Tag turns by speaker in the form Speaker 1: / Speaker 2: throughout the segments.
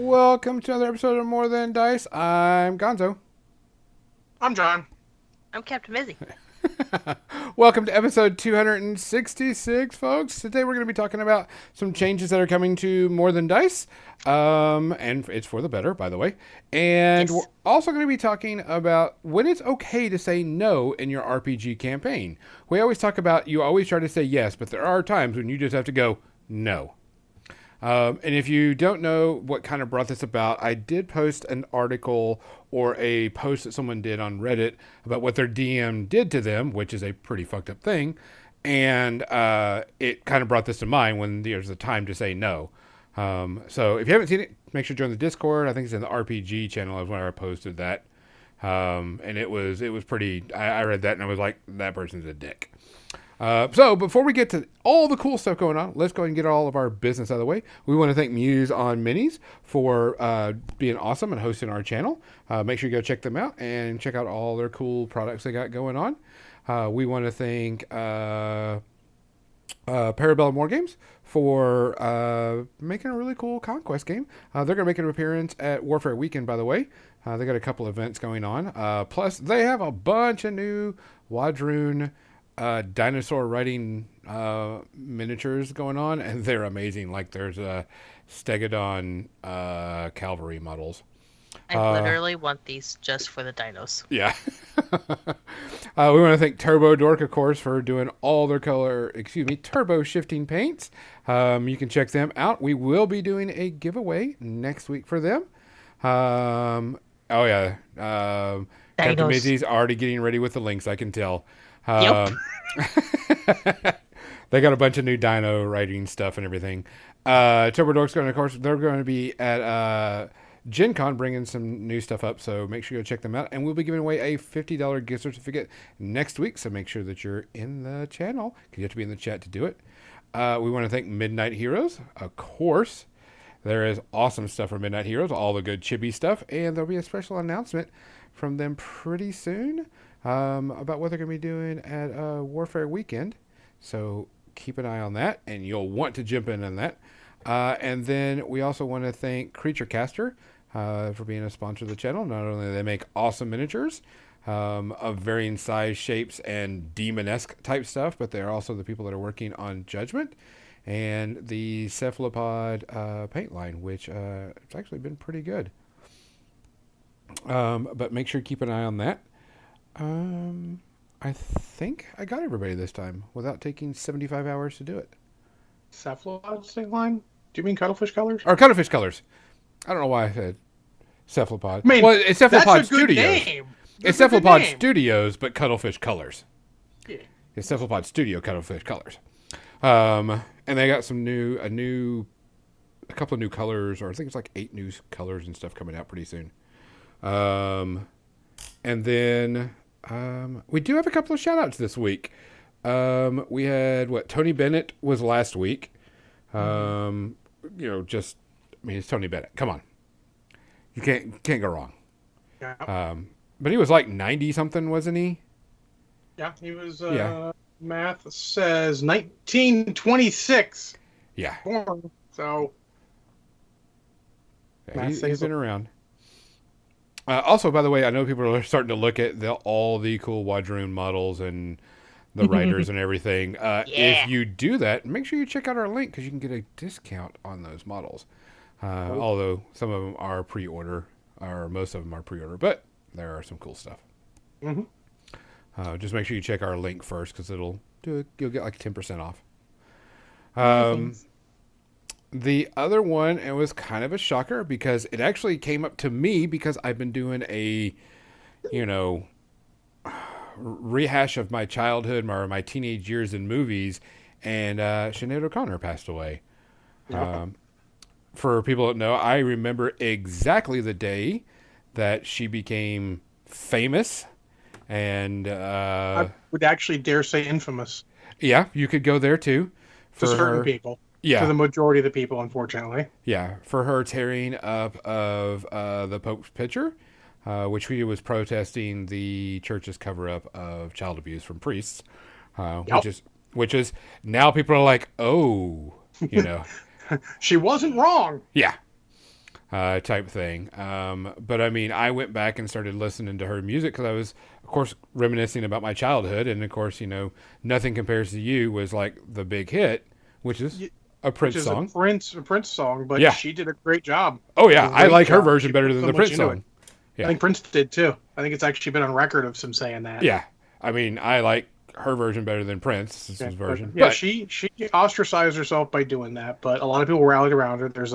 Speaker 1: Welcome to another episode of More Than Dice. I'm Gonzo.
Speaker 2: I'm John.
Speaker 3: I'm Captain Mizzy.
Speaker 1: Welcome to episode 266, folks. Today we're going to be talking about some changes that are coming to More Than Dice. And it's for the better, by the way. And
Speaker 3: Yes.
Speaker 1: we're also going to be talking about when it's okay to say no in your RPG campaign. We always talk about you always try to say yes, but there are times when you just have to go no. And if you don't know what kind of brought this about, I did post an article or a post that someone did on Reddit about what their DM did to them, which is a pretty fucked up thing. And it kind of brought this to mind when there's a time to say no. So if you haven't seen it, make sure to join the Discord. I think it's in the RPG channel is where I posted that. And it was pretty, I read that and I was like, that person's a dick. So before we get to all the cool stuff going on, let's go ahead and get all of our business out of the way. We want to thank Muse on Minis for being awesome and hosting our channel. Make sure you go check them out and check out all their cool products they got going on. We want to thank Parabellum War Games for making a really cool Conquest game. They're going to make an appearance at Warfare Weekend, by the way. They got a couple events going on. Plus, they have a bunch of new Wadroon dinosaur riding miniatures going on, and they're amazing. Like there's Stegodon cavalry models.
Speaker 3: I literally want these just for the dinos.
Speaker 1: Yeah. We want to thank Turbo Dork, of course, for doing all their turbo shifting paints. You can check them out. We will be doing a giveaway next week for them. Oh yeah. Captain Mizzy's already getting ready with the links, I can tell.
Speaker 3: Yep.
Speaker 1: They got a bunch of new dino riding stuff and everything. Turbo Dork's going to, of course, they're going to be at Gen Con bringing some new stuff up, so make sure you go check them out. And we'll be giving away a $50 gift certificate next week, so make sure that you're in the channel, because you have to be in the chat to do it. We want to thank Midnight Heroes, of course. There is awesome stuff from Midnight Heroes, all the good chibi stuff, and there'll be a special announcement from them pretty soon about what they're going to be doing at Warfare Weekend. So keep an eye on that, and you'll want to jump in on that. And then we also want to thank Creature Caster for being a sponsor of the channel. Not only do they make awesome miniatures of varying size, shapes, and demon-esque type stuff, but they're also the people that are working on Judgment and the Cephalopod paint line, which it's actually been pretty good. But make sure you keep an eye on that. I think I got everybody this time without taking 75 hours to do it.
Speaker 2: Cephalopod sting line? Do you mean cuttlefish colors?
Speaker 1: Or Cuttlefish Colors. I don't know why I said Cephalopod.
Speaker 2: I mean,
Speaker 1: well, it's Cephalopod
Speaker 2: that's a good
Speaker 1: Studios.
Speaker 2: name.
Speaker 1: It's
Speaker 2: That's a good
Speaker 1: Cephalopod
Speaker 2: name.
Speaker 1: Studios, but Cuttlefish Colors.
Speaker 2: Yeah.
Speaker 1: It's Cephalopod Studio Cuttlefish Colors. And they got a couple of new colors, or I think it's like 8 new colors and stuff coming out pretty soon. And then we do have a couple of shout outs this week. We had Tony Bennett was last week. It's Tony Bennett. Come on. You can't go wrong.
Speaker 2: Yeah.
Speaker 1: But he was like 90 something, wasn't he?
Speaker 2: Yeah, he was,
Speaker 1: Yeah.
Speaker 2: math says 1926
Speaker 1: Yeah.
Speaker 2: born, so...
Speaker 1: He's been around. Also, by the way, I know people are starting to look at all the cool Wadroon models and the riders and everything.
Speaker 3: Yeah.
Speaker 1: If you do that, make sure you check out our link because you can get a discount on those models. Although some of them are pre-order, or most of them are pre-order, but there are some cool stuff.
Speaker 2: Mm-hmm.
Speaker 1: Just make sure you check our link first because you'll get like 10% off. The other one, it was kind of a shocker because it actually came up to me because I've been doing a, rehash of my childhood or my teenage years in movies, and Sinead O'Connor passed away.
Speaker 2: Yep.
Speaker 1: For people that know, I remember exactly the day that she became famous, and
Speaker 2: I would actually dare say infamous
Speaker 1: yeah, you could go there too.
Speaker 2: to certain people.
Speaker 1: Yeah.
Speaker 2: To the majority of the people, unfortunately.
Speaker 1: Yeah, for her tearing up of the Pope's picture, which he was protesting the church's cover-up of child abuse from priests,
Speaker 2: Yep.
Speaker 1: which is now people are like, oh,
Speaker 2: She wasn't wrong.
Speaker 1: yeah. type thing. But I mean, I went back and started listening to her music because I was, of course, reminiscing about my childhood, and of course, Nothing Compares to You was like the big hit, which is
Speaker 2: Y-
Speaker 1: a
Speaker 2: which
Speaker 1: Prince
Speaker 2: is
Speaker 1: song.
Speaker 2: A Prince song, but
Speaker 1: Yeah.
Speaker 2: she did a great job.
Speaker 1: Oh yeah, I
Speaker 2: Great
Speaker 1: like her
Speaker 2: job.
Speaker 1: version
Speaker 2: She
Speaker 1: better
Speaker 2: put
Speaker 1: than
Speaker 2: so
Speaker 1: the
Speaker 2: much
Speaker 1: Prince
Speaker 2: into it.
Speaker 1: song.
Speaker 2: I
Speaker 1: Yeah.
Speaker 2: think Prince did too. I think it's actually been on record of some saying that.
Speaker 1: Yeah. I mean, I like her version better than Prince's
Speaker 2: Yeah,
Speaker 1: version.
Speaker 2: yeah,
Speaker 1: But
Speaker 2: she ostracized herself by doing that, but a lot of people rallied around her. There's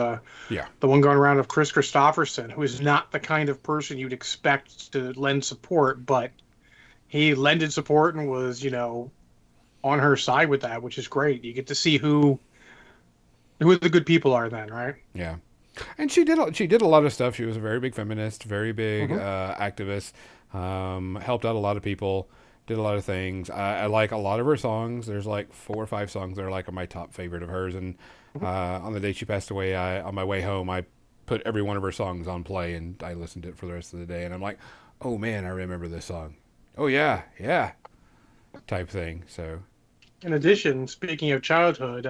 Speaker 1: yeah.
Speaker 2: the one going around of Chris Christopherson, who is not the kind of person you'd expect to lend support, but he lended support and was, on her side with that, which is great. You get to see who the good people are then, right?
Speaker 1: Yeah. And she did a lot of stuff. She was a very big feminist, very big
Speaker 2: Mhm.
Speaker 1: activist. Helped out a lot of people. Did a lot of things. I like a lot of her songs. There's like 4 or 5 songs that are like my top favorite of hers. And on the day she passed away, on my way home, I put every one of her songs on play and I listened to it for the rest of the day. And I'm like, oh man, I remember this song. Oh yeah, yeah, type thing. So
Speaker 2: In addition, speaking of childhood,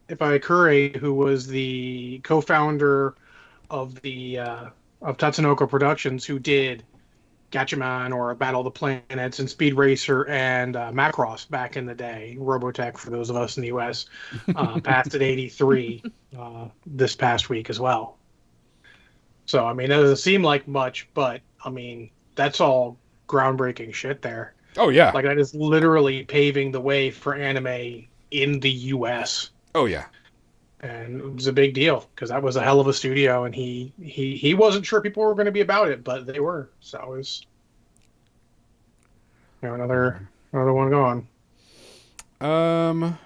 Speaker 2: Ipai Kure, who was the co-founder of the of Tatsunoko Productions, who did Gatchaman or Battle of the Planets and Speed Racer and Macross back in the day. Robotech, for those of us in the U.S., passed at 83 this past week as well. So, I mean, it doesn't seem like much, but, I mean, that's all groundbreaking shit there.
Speaker 1: oh yeah,
Speaker 2: Like, that is literally paving the way for anime in the U.S.
Speaker 1: oh yeah.
Speaker 2: And it was a big deal because that was a hell of a studio, and he wasn't sure people were going to be about it, but they were. So it was another one gone.
Speaker 1: Um.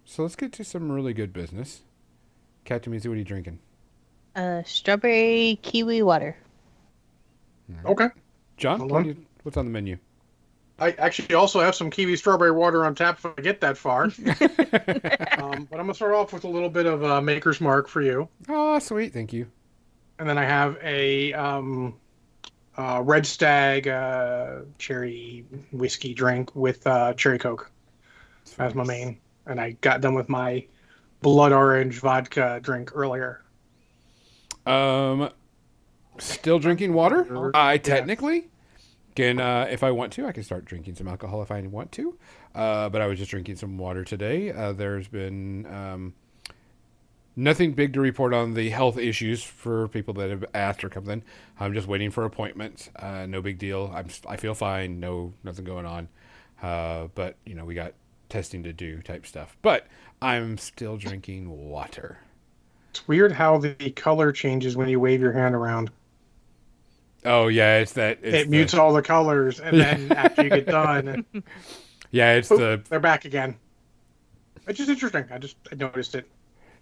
Speaker 1: So let's get to some really good business. Captain Mizu, what are you drinking?
Speaker 4: Strawberry kiwi water.
Speaker 2: Okay,
Speaker 1: John,
Speaker 2: hold on.
Speaker 1: what's on the menu?
Speaker 2: I actually also have some kiwi strawberry water on tap if I get that far. But I'm gonna start off with a little bit of Maker's Mark for you,
Speaker 1: Oh, sweet, thank you.
Speaker 2: and then I have a Red Stag cherry whiskey drink with cherry coke as my main, and I got done with my blood orange vodka drink earlier.
Speaker 1: Still drinking water. I
Speaker 2: Yeah.
Speaker 1: technically can, if I want to, I can start drinking some alcohol if I want to. But I was just drinking some water today. There's been nothing big to report on the health issues for people that have asked or something. I'm just waiting for appointments. No big deal. I feel fine. Nothing going on. But we got testing to do type stuff. But I'm still drinking water.
Speaker 2: It's weird how the color changes when you wave your hand around.
Speaker 1: Oh yeah, it's that.
Speaker 2: It mutes all the colors, and then after you get done,
Speaker 1: Yeah, it's the
Speaker 2: they're back again. It's just interesting. I noticed it.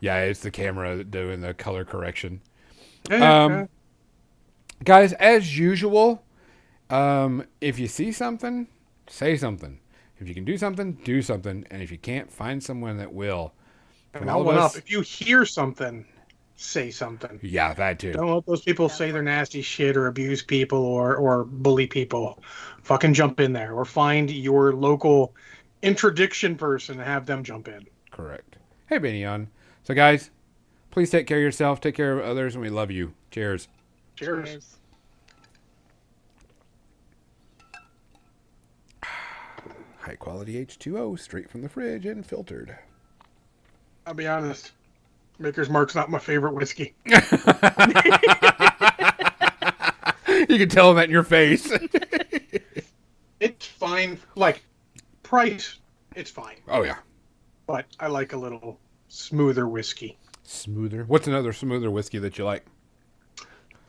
Speaker 1: it's the camera doing the color correction.
Speaker 2: Yeah.
Speaker 1: Guys, as usual, if you see something, say something. If you can do something, do something. And if you can't, find someone that will.
Speaker 2: And I'll one up. If you hear something, say something.
Speaker 1: Yeah, that too.
Speaker 2: Don't let those people say they're nasty shit or abuse people or bully people. Fucking jump in there or find your local interdiction person and have them jump in.
Speaker 1: Correct. Hey, Benyon. So, guys, please take care of yourself, take care of others, and we love you. Cheers.
Speaker 2: Cheers.
Speaker 1: High quality H2O, straight from the fridge and filtered.
Speaker 2: I'll be honest. Maker's Mark's not my favorite whiskey.
Speaker 1: You can tell them that in your face.
Speaker 2: It's fine. Like, price, it's fine.
Speaker 1: Oh, yeah.
Speaker 2: But I like a little smoother whiskey.
Speaker 1: Smoother. What's another smoother whiskey that you like?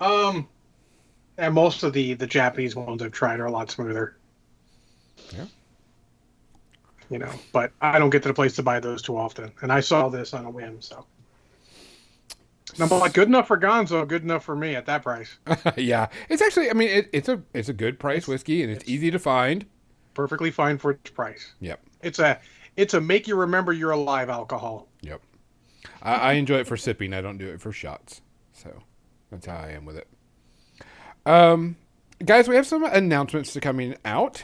Speaker 2: And most of the Japanese ones I've tried are a lot smoother.
Speaker 1: Yeah.
Speaker 2: But I don't get to the place to buy those too often. And I saw this on a whim, so. And I'm like, good enough for Gonzo, good enough for me at that price.
Speaker 1: Yeah, it's actually. I mean, it's a good price whiskey, and it's easy to find.
Speaker 2: Perfectly fine for its price.
Speaker 1: Yep.
Speaker 2: It's a make you remember you're alive alcohol.
Speaker 1: Yep. I enjoy it for sipping. I don't do it for shots. So that's how I am with it. Guys, we have some announcements to coming out.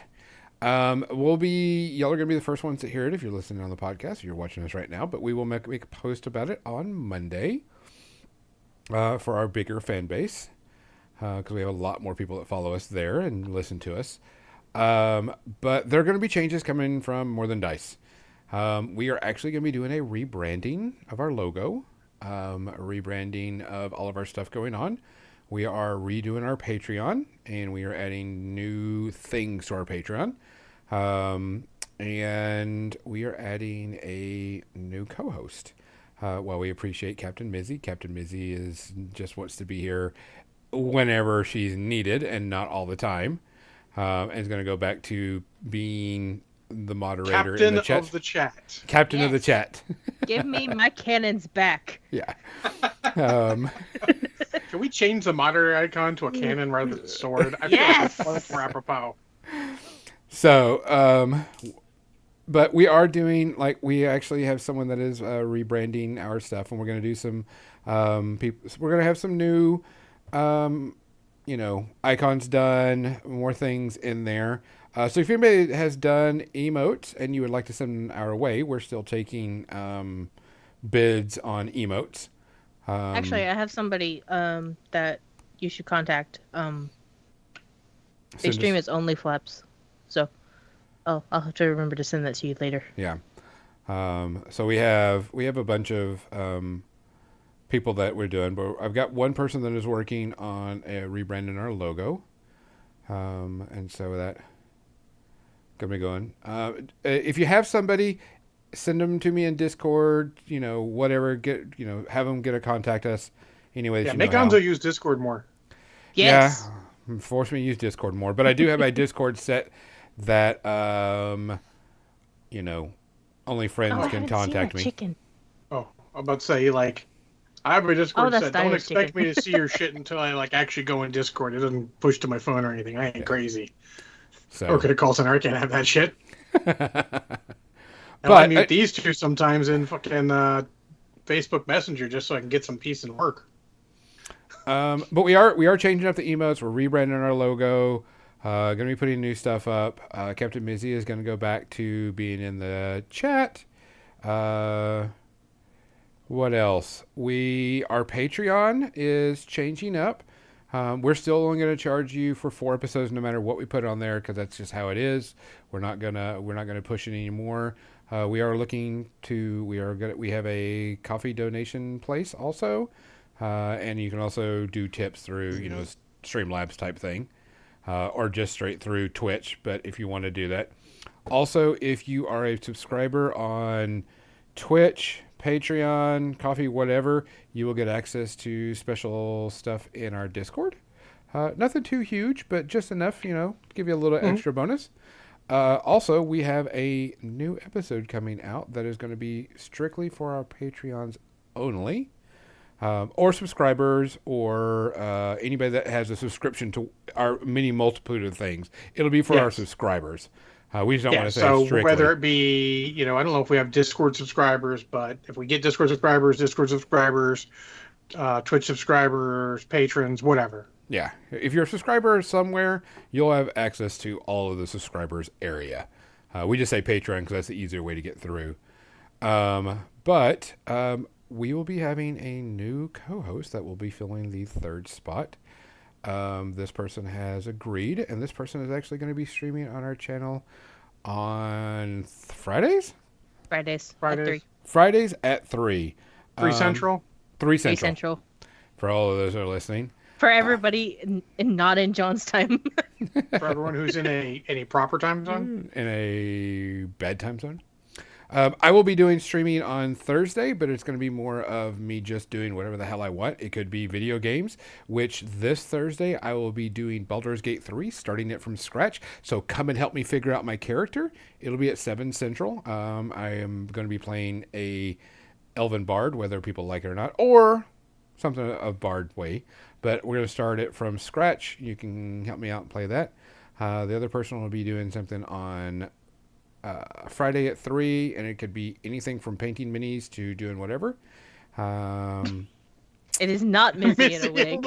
Speaker 1: Y'all are gonna be the first ones to hear it if you're listening on the podcast. If you're watching us right now, but we will make a post about it on Monday. for our bigger fan base, because we have a lot more people that follow us there and listen to us. But there are going to be changes coming from More Than Dice. We are actually going to be doing a rebranding of our logo, a rebranding of all of our stuff going on. We are redoing our Patreon, and we are adding new things to our Patreon. And we are adding a new co-host. While we appreciate Captain Mizzy, Captain Mizzy just wants to be here whenever she's needed and not all the time. And is going to go back to being the moderator in the chat.
Speaker 2: Captain of the chat.
Speaker 1: Captain of the
Speaker 4: Yes.
Speaker 1: chat.
Speaker 4: Give me my cannons back.
Speaker 1: Yeah.
Speaker 2: Can we change the moderator icon to a cannon rather than a sword? I
Speaker 4: Yes!
Speaker 2: feel like that's more apropos.
Speaker 1: So, but we are doing, like, we actually have someone that is rebranding our stuff, and we're going to do some people. We're going to have some new, icons done, more things in there. So if anybody has done emotes and you would like to send them our way, we're still taking bids on emotes.
Speaker 4: Actually, I have somebody that you should contact. They stream as Only Flaps. So, I'll have to remember to send that to you later.
Speaker 1: Yeah. So we have a bunch of people that we're doing, but I've got one person that is working on rebranding our logo, and so that gonna be going. If you have somebody, send them to me in Discord. Whatever. Have them contact us. Anyway,
Speaker 2: Yeah, make Gonzo use Discord more.
Speaker 4: Yes.
Speaker 1: Yeah, force me to use Discord more, but I do have my Discord set that only friends
Speaker 4: I
Speaker 1: can
Speaker 4: haven't seen
Speaker 1: contact
Speaker 4: that
Speaker 1: me.
Speaker 4: chicken.
Speaker 2: Oh, I'm about to say, like, I have a Discord
Speaker 4: that's
Speaker 2: set. Don't
Speaker 4: Irish
Speaker 2: expect
Speaker 4: chicken.
Speaker 2: me to see your shit until I, like, actually go in Discord. It doesn't push to my phone or anything. I ain't crazy.
Speaker 1: So,
Speaker 2: Or could a call center. I can't have that shit.
Speaker 1: But
Speaker 2: I mute these two sometimes in fucking Facebook Messenger just so I can get some peace and work.
Speaker 1: but we are changing up the emotes. We're rebranding our logo. Going to be putting new stuff up. Captain Mizzy is going to go back to being in the chat. What else? Our Patreon is changing up. We're still only going to charge you for 4 episodes, no matter what we put on there, because that's just how it is. We're not gonna push it anymore. We have a coffee donation place also, and you can also do tips through Streamlabs type thing, or just straight through Twitch. But if you want to do that, also if you are a subscriber on Twitch, Patreon, Coffee, whatever, you will get access to special stuff in our Discord. Nothing too huge, but just enough, to give you a little extra bonus. Also, we have a new episode coming out that is going to be strictly for our Patreons only, or subscribers, or anybody that has a subscription to our many multitude of things. It'll be for our subscribers. We just don't want to say
Speaker 2: so
Speaker 1: strictly.
Speaker 2: whether it be, I don't know if we have Discord subscribers, but if we get Discord subscribers, Twitch subscribers, patrons, whatever.
Speaker 1: Yeah. If you're a subscriber somewhere, you'll have access to all of the subscribers area. We just say Patreon because that's the easier way to get through. But we will be having a new co-host that will be filling the 3rd spot. This person has agreed, and this person is actually going to be streaming on our channel on Fridays?
Speaker 4: Fridays.
Speaker 2: Fridays.
Speaker 4: At 3.
Speaker 1: Fridays at 3.
Speaker 2: 3 Central.
Speaker 1: 3
Speaker 4: 3
Speaker 1: Central.
Speaker 4: Central.
Speaker 1: For all of those that are listening.
Speaker 4: For everybody not in John's time.
Speaker 2: For everyone who's in a proper time zone.
Speaker 1: In a bad time zone. I will be doing streaming on Thursday, but it's going to be more of me just doing whatever the hell I want. It could be video games, which this Thursday I will be doing Baldur's Gate 3, starting it from scratch. So come and help me figure out my character. It'll be at 7 Central. I am going to be playing a Elven Bard, whether people like it or not, or something of Bard way. But we're going to start it from scratch. You can help me out and play that. The other person will be doing something on Friday at 3, and it could be anything from painting minis to doing whatever.
Speaker 4: It is not Missy in a wig.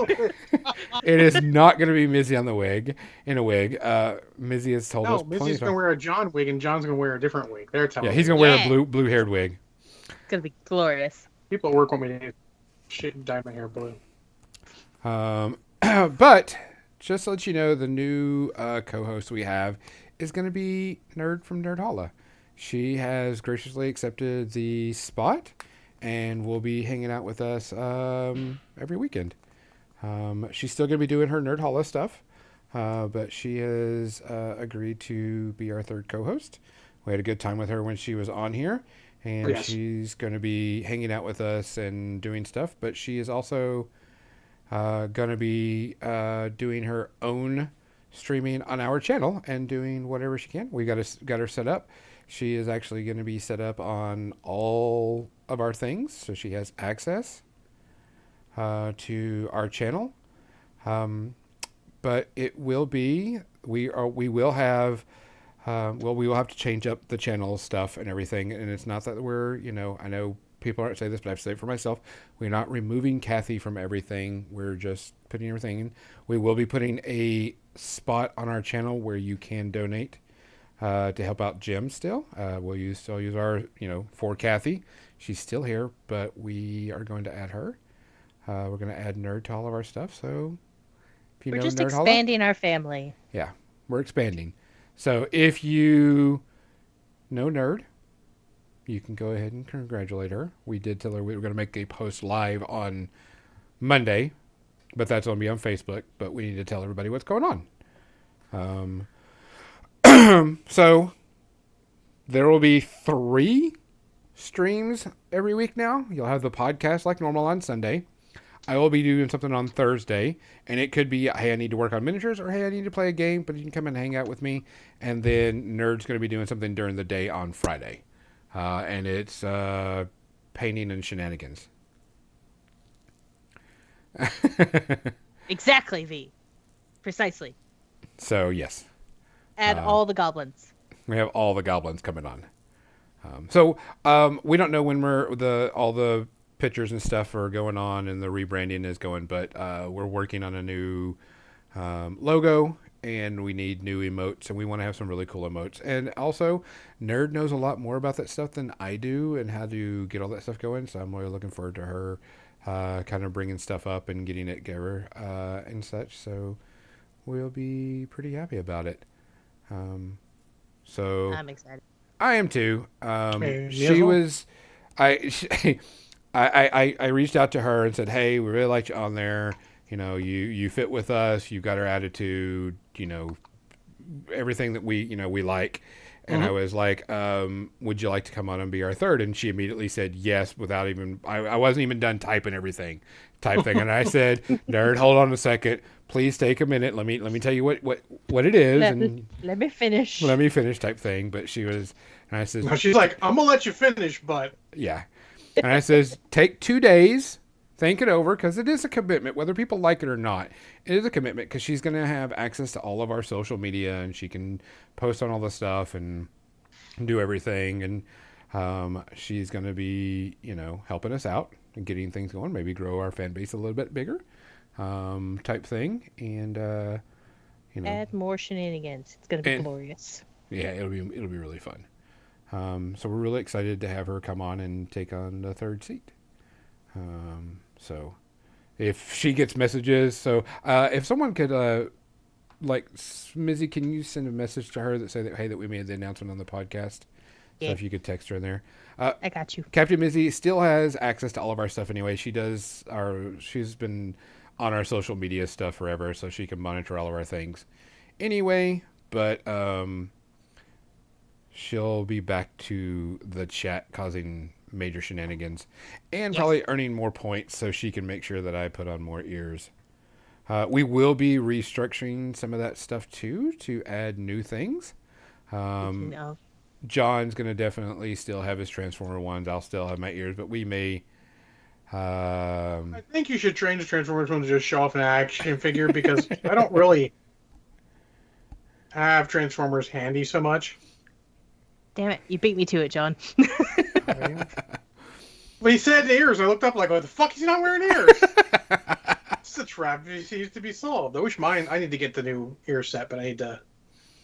Speaker 1: It is not going to be Mizzy on the wig, in a wig. Mizzy has told us
Speaker 2: No,
Speaker 1: plenty
Speaker 2: Missy's
Speaker 1: of
Speaker 2: going to
Speaker 1: times.
Speaker 2: wear a John wig, and John's going to wear a different wig. They're telling
Speaker 1: Yeah, he's
Speaker 2: me.
Speaker 1: going to wear
Speaker 4: Yeah.
Speaker 1: a blue-haired wig.
Speaker 4: It's going to be glorious.
Speaker 2: People at work want me to dye my hair blue.
Speaker 1: But just to let you know, the new co-host we have is going to be Nerd from Nerdhalla. She has graciously accepted the spot and will be hanging out with us every weekend. She's still going to be doing her Nerdhalla stuff, but she has agreed to be our third co-host. We had a good time with her when she was on here, and
Speaker 2: Yes.
Speaker 1: she's going to be hanging out with us and doing stuff, but she is also going to be doing her own streaming on our channel and doing whatever she can. We got her set up. She is actually going to be set up on all of our things, so she has access to our channel. But it will be we will have we will have to change up the channel stuff and everything. And it's not that we're I know people aren't saying this, but I have to say it for myself. We're not removing Kathy from everything. We're just putting everything in. We will be putting a spot on our channel where you can donate to help out Jim still. We'll still use our, for Kathy. She's still here, but we are going to add her. We're going to add Nerd to all of our stuff. So if you
Speaker 4: We're
Speaker 1: know
Speaker 4: just
Speaker 1: Nerd Holla,
Speaker 4: expanding our family.
Speaker 1: yeah, we're expanding. So if you know Nerd, you can go ahead and congratulate her. We did tell her we were going to make a post live on Monday, but that's going to be on Facebook. But we need to tell everybody what's going on. So there will be 3 streams every week now. You'll have the podcast like normal on Sunday. I will be doing something on Thursday, and it could be, hey, I need to work on miniatures, or hey, I need to play a game, but you can come and hang out with me. And then Nerd's going to be doing something during the day on Friday. And it's painting and shenanigans.
Speaker 4: Exactly, V. Precisely.
Speaker 1: So, yes.
Speaker 4: Add all the goblins.
Speaker 1: We have all the goblins coming on. We don't know when all the pictures and stuff are going on and the rebranding is going, but we're working on a new logo, and we need new emotes, and we want to have some really cool emotes. And also, Nerd knows a lot more about that stuff than I do and how to get all that stuff going, so I'm really looking forward to her kind of bringing stuff up and getting it together and such, so we'll be pretty happy about it. So
Speaker 4: I'm excited.
Speaker 1: I am too.
Speaker 2: Me as
Speaker 1: She
Speaker 2: well.
Speaker 1: was, I reached out to her and said, hey, we really liked you on there. You fit with us. You got our attitude, everything that we like. And I was like, would you like to come on and be our third? And she immediately said yes, without even, I wasn't even done typing everything type thing. And I said, Nerd, hold on a second. Please take a minute. Let me tell you what it is.
Speaker 4: Let me finish.
Speaker 1: Let me finish type thing. But she was, and I said,
Speaker 2: No, she's like, I'm gonna let you finish, but
Speaker 1: yeah. And I says, take 2 days, think it over, because it is a commitment, whether people like it or not. It is a commitment, because she's going to have access to all of our social media, and she can post on all the stuff and do everything. And she's going to be, helping us out and getting things going, maybe grow our fan base a little bit bigger type thing. And,
Speaker 4: Add more shenanigans. It's gonna be glorious.
Speaker 1: yeah, it'll be really fun. So we're really excited to have her come on and take on the third seat. So if she gets messages, if someone could, like Smizzy, can you send a message to her that say that, hey, that we made the announcement on the podcast?
Speaker 4: Yeah.
Speaker 1: So if you could text her in there.
Speaker 4: I got you.
Speaker 1: Captain Mizzy still has access to all of our stuff anyway. She's been on our social media stuff forever, so she can monitor all of our things anyway, but, she'll be back to the chat causing major shenanigans and probably earning more points so she can make sure that I put on more ears. We will be restructuring some of that stuff too to add new things.
Speaker 4: No.
Speaker 1: John's going to definitely still have his Transformer ones. I'll still have my ears, but we may...
Speaker 2: I think you should train the Transformers one to just show off an action figure, because I don't really have Transformers handy so much.
Speaker 4: Damn it! You beat me to it, John.
Speaker 2: Well, he said ears. I looked up like, what the fuck? He's not wearing ears. It's a trap. It needs to be solved. I wish mine. I need to get the new ear set, but I need to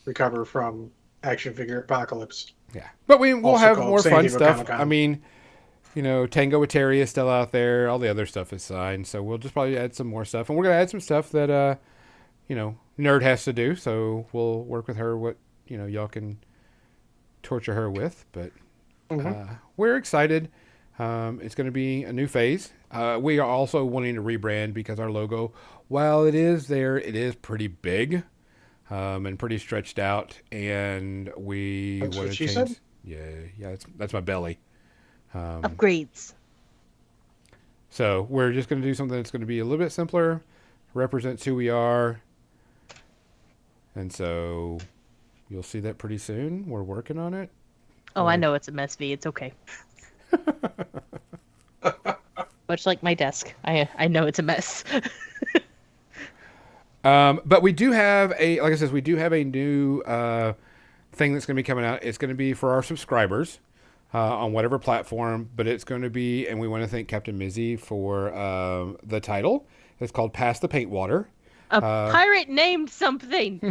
Speaker 2: recover from action figure apocalypse.
Speaker 1: Yeah, but we'll
Speaker 2: Also
Speaker 1: have
Speaker 2: called
Speaker 1: more
Speaker 2: San
Speaker 1: fun
Speaker 2: Diego
Speaker 1: stuff.
Speaker 2: Comic-Con.
Speaker 1: I mean, Tango with Terry is still out there. All the other stuff is signed. So we'll just probably add some more stuff. And we're going to add some stuff that, Nerd has to do. So we'll work with her what, y'all can torture her with. But we're excited. It's going to be a new phase. We are also wanting to rebrand because our logo, while it is there, it is pretty big and pretty stretched out. And we
Speaker 2: That's
Speaker 1: want
Speaker 2: what
Speaker 1: to
Speaker 2: she
Speaker 1: change.
Speaker 2: said?
Speaker 1: Yeah, that's my belly.
Speaker 4: Upgrades.
Speaker 1: So we're just going to do something that's going to be a little bit simpler, represents who we are. And so you'll see that pretty soon. We're working on it.
Speaker 4: Oh, I know it's a mess, V. It's okay. Much like my desk. I know it's a mess.
Speaker 1: But we do have like I said, we do have a new thing that's going to be coming out. It's going to be for our subscribers on whatever platform, but it's going to be, and we want to thank Captain Mizzy for the title. It's called Pass the Paint Water.
Speaker 4: A pirate named something.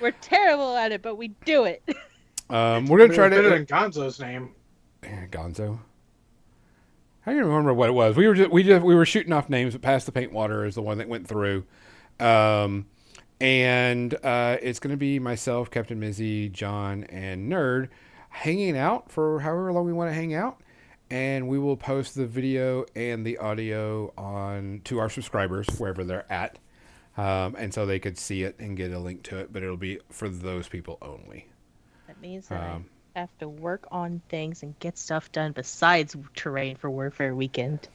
Speaker 4: We're terrible at it, but we do it.
Speaker 1: We're going to try
Speaker 2: better
Speaker 1: to
Speaker 2: than Gonzo's name.
Speaker 1: Gonzo. I can't remember what it was. We were shooting off names, but Pass the Paint Water is the one that went through. And it's going to be myself, Captain Mizzy, John, and Nerd hanging out for however long we want to hang out. And we will post the video and the audio to our subscribers wherever they're at. And so they could see it and get a link to it, but it'll be for those people only.
Speaker 4: That means that I have to work on things and get stuff done besides terrain for Warfare Weekend.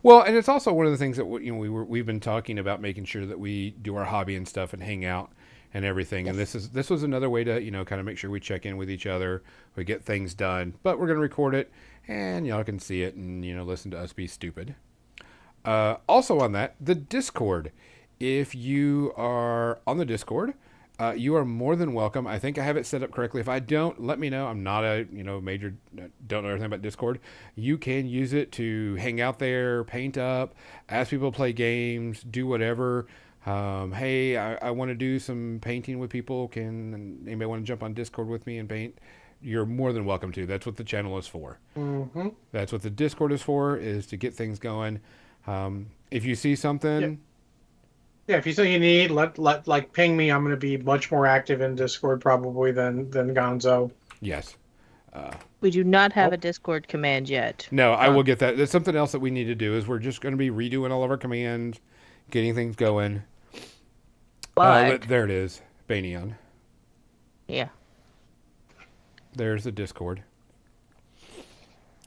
Speaker 1: Well, and it's also one of the things that we've been talking about, making sure that we do our hobby and stuff and hang out and everything. Yes. And this was another way to kind of make sure we check in with each other, we get things done. But we're going to record it, and y'all can see it and listen to us be stupid. Also on that, the Discord. If you are on the Discord, you are more than welcome. I think I have it set up correctly. If I don't, let me know. I'm not a major, don't know everything about Discord. You can use it to hang out there, paint up, ask people to play games, do whatever. Hey, I want to do some painting with people. Can anybody want to jump on Discord with me and paint? You're more than welcome to. That's what the channel is for.
Speaker 2: Mm-hmm.
Speaker 1: That's what the Discord is for, is to get things going. If you see something...
Speaker 2: Yeah, if you say you need, let ping me. I'm going to be much more active in Discord probably than Gonzo.
Speaker 1: Yes.
Speaker 4: We do not have a Discord command yet.
Speaker 1: No, I will get that. There's something else that we need to do, is we're just going to be redoing all of our commands, getting things going.
Speaker 4: But
Speaker 1: there it is. Banion.
Speaker 4: Yeah.
Speaker 1: There's the Discord.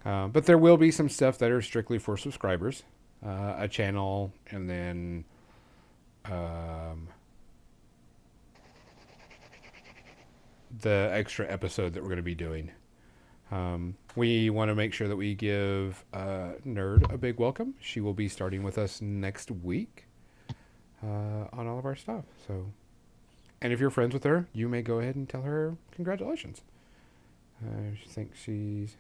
Speaker 1: But there will be some stuff that are strictly for subscribers. A channel, and then... the extra episode that we're going to be doing. We want to make sure that we give Nerd a big welcome. She will be starting with us next week on all of our stuff. So, and if you're friends with her, you may go ahead and tell her congratulations. I think she's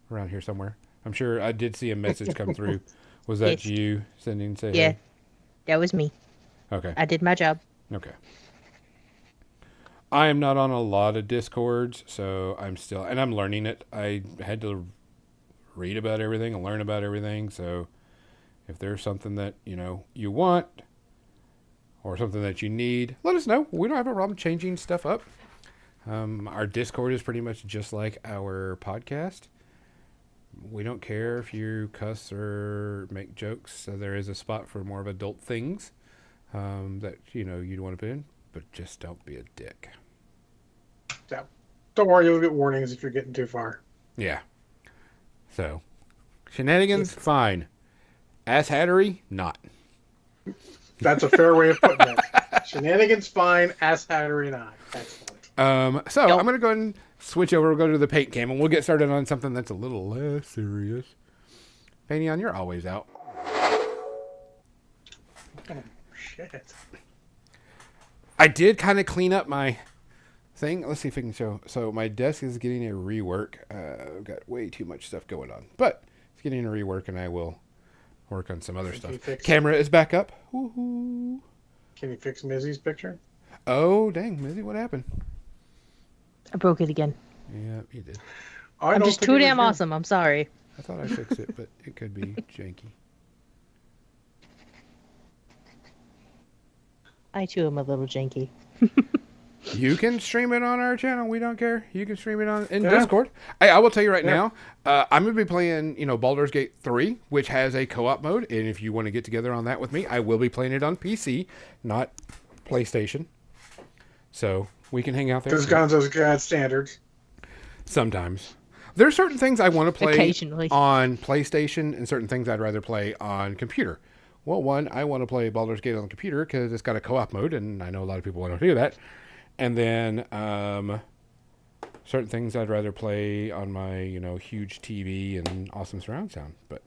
Speaker 1: around here somewhere. I'm sure I did see a message come through. Was that
Speaker 4: Yes.
Speaker 1: you sending? Say
Speaker 4: Yeah.
Speaker 1: hey?
Speaker 4: That was me.
Speaker 1: Okay.
Speaker 4: I did my job.
Speaker 1: Okay. I am not on a lot of Discords, so I'm learning it. I had to read about everything and learn about everything. So if there's something that, you want or something that you need, let us know. We don't have a problem changing stuff up. Our Discord is pretty much just like our podcast. We don't care if you cuss or make jokes. So there is a spot for more of adult things that you'd want to put in, but just don't be a dick.
Speaker 2: Yeah. Don't worry, you'll get warnings if you're getting too far.
Speaker 1: Yeah. So shenanigans, fine. Ass hattery, not.
Speaker 2: That's a fair way of putting it. Shenanigans, fine. Ass hattery, not. Excellent.
Speaker 1: So I'm gonna go ahead and switch over. We'll go to the paint cam, and we'll get started on something that's a little less serious. Banion, you're always out.
Speaker 2: Oh, shit.
Speaker 1: I did kind of clean up my thing. Let's see if I can show. So my desk is getting a rework. I've got way too much stuff going on, but it's getting a rework, and I will work on some other
Speaker 2: Can
Speaker 1: stuff.
Speaker 2: you fix it?
Speaker 1: Camera is back up. Woohoo!
Speaker 2: Can you fix Mizzy's picture?
Speaker 1: Oh dang, Mizzy, what happened?
Speaker 4: I broke it again.
Speaker 1: Yeah, you did.
Speaker 2: I
Speaker 4: I'm
Speaker 2: don't
Speaker 4: just
Speaker 2: think
Speaker 4: too
Speaker 2: it was
Speaker 4: damn
Speaker 2: you.
Speaker 4: awesome. I'm sorry.
Speaker 1: I thought I fixed it, but it could be janky.
Speaker 4: I too am a little janky.
Speaker 1: You can stream it on our channel. We don't care. You can stream it in
Speaker 2: Yeah.
Speaker 1: Discord. I will tell you right
Speaker 2: Yeah.
Speaker 1: now, I'm going to be playing, Baldur's Gate 3, which has a co-op mode. And if you want to get together on that with me, I will be playing it on PC, not PlayStation. So we can hang out there.
Speaker 2: Because Gonzo's got standards.
Speaker 1: Sometimes. There are certain things I want to play
Speaker 4: Occasionally.
Speaker 1: on PlayStation and certain things I'd rather play on computer. Well, one, I want to play Baldur's Gate on the computer because it's got a co-op mode, and I know a lot of people want to do that. And then certain things I'd rather play on my, huge TV and awesome surround sound. But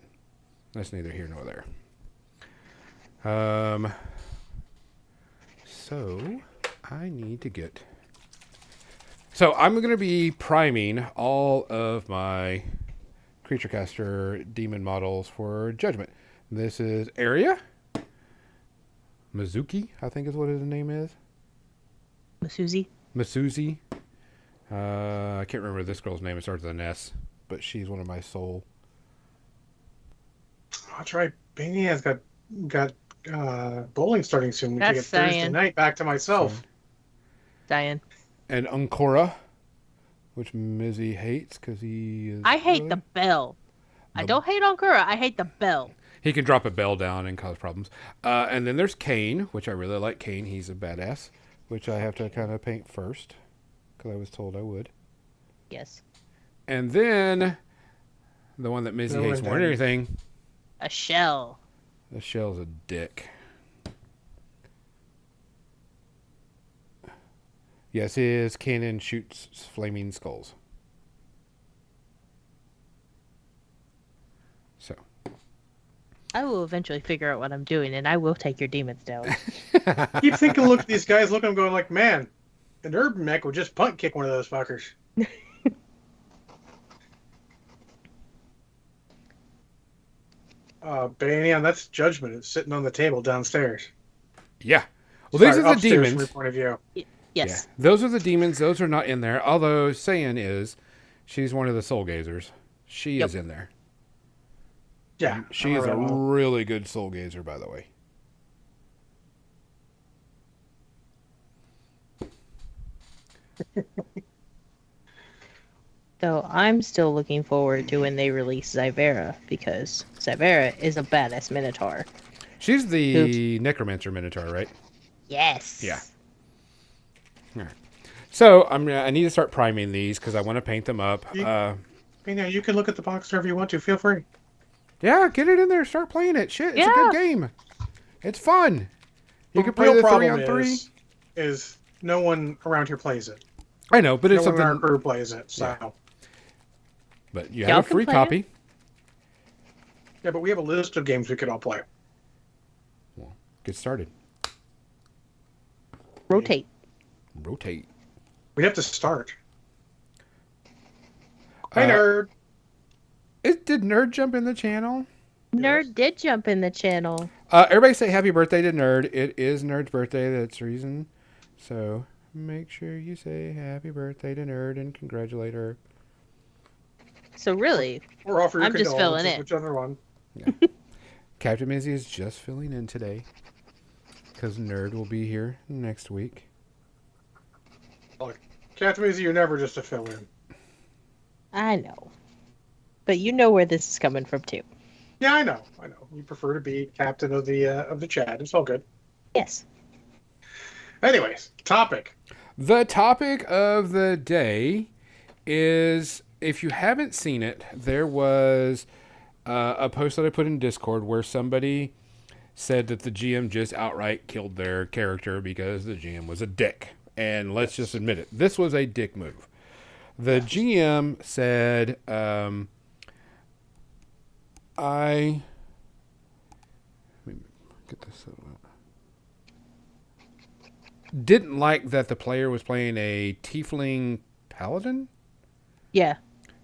Speaker 1: that's neither here nor there. So I need to get... So I'm going to be priming all of my Creature Caster demon models for Judgment. This is Aria. Mizuki, I think is what his name is.
Speaker 4: Masuzi.
Speaker 1: Masuzi. I can't remember this girl's name. It starts with an S, but she's one of my soul.
Speaker 2: That's right. Bania's got bowling starting soon. We can
Speaker 4: That's
Speaker 2: get Thursday
Speaker 4: Cyan.
Speaker 2: night back to myself.
Speaker 4: Diane.
Speaker 1: And Uncora, which Mizzy hates because he is...
Speaker 4: I hate the bell. I don't hate on Kura. I hate the bell.
Speaker 1: He can drop a bell down and cause problems. And then there's Kane, which I really like Kane. He's a badass, which I have to kind of paint first because I was told I would.
Speaker 4: Yes.
Speaker 1: And then the one that Mizzy hates more than anything,
Speaker 4: A shell.
Speaker 1: the shell's a dick. Yes, his cannon shoots flaming skulls. So.
Speaker 4: I will eventually figure out what I'm doing, and I will take your demons down.
Speaker 2: Keep thinking, look at these guys, look at them going like, man, an urban mech would just punt kick one of those fuckers. Banian, that's Judgment. It's sitting on the table downstairs.
Speaker 1: Yeah. Well, these
Speaker 2: Sorry,
Speaker 1: are the
Speaker 2: upstairs
Speaker 1: demons.
Speaker 2: From your point of view.
Speaker 4: Yes.
Speaker 1: Yeah. Those are the demons. Those are not in there. Although Saiyan she's one of the soul gazers. She is in there.
Speaker 2: Yeah.
Speaker 1: She is a really good soul gazer, by the way.
Speaker 4: So I'm still looking forward to when they release Zyvera, because Zyvera is a badass Minotaur.
Speaker 1: She's the Necromancer Minotaur, right?
Speaker 4: Yes.
Speaker 1: Yeah. All right. So I need to start priming these because I want to paint them up.
Speaker 2: Banian, you can look at the box whenever you want to. Feel free.
Speaker 1: Yeah, get it in there. Start playing it. Shit, it's a good game. It's fun. You can play
Speaker 2: real
Speaker 1: the
Speaker 2: problem
Speaker 1: 3-on-3.
Speaker 2: is no one around here plays it.
Speaker 1: I know, but
Speaker 2: No
Speaker 1: it's
Speaker 2: one in our
Speaker 1: something.
Speaker 2: crew plays it. So
Speaker 1: Yeah. But you
Speaker 4: Y'all
Speaker 1: have a
Speaker 4: can
Speaker 1: free
Speaker 4: play
Speaker 1: copy.
Speaker 2: yeah, but we have a list of games we could all play.
Speaker 1: Well, get started.
Speaker 4: Rotate.
Speaker 1: Rotate.
Speaker 2: We have to start. Hi,
Speaker 1: Uh,
Speaker 2: nerd.
Speaker 1: Did Nerd jump in the channel?
Speaker 4: Nerd did jump in the channel.
Speaker 1: Everybody say happy birthday to Nerd. It is Nerd's birthday. That's the reason. So make sure you say happy birthday to Nerd and congratulate her.
Speaker 4: So really,
Speaker 2: Or offer your
Speaker 4: I'm just filling
Speaker 2: condolences,
Speaker 4: in.
Speaker 2: Whichever one.
Speaker 1: Captain Mizzy is just filling in today because Nerd will be here next week.
Speaker 2: Captain Mizzy, you're never just a fill-in.
Speaker 4: I know. But you know where this is coming from too.
Speaker 2: Yeah, I know. You prefer to be captain of the chat. It's all good.
Speaker 4: Yes.
Speaker 2: Anyways, topic.
Speaker 1: The topic of the day is, if you haven't seen it, there was a post that I put in Discord where somebody said that the GM just outright killed their character because the GM was a dick. And let's just admit it. This was a dick move. The GM said, let me get this up. Didn't like that the player was playing a tiefling paladin
Speaker 4: Yeah.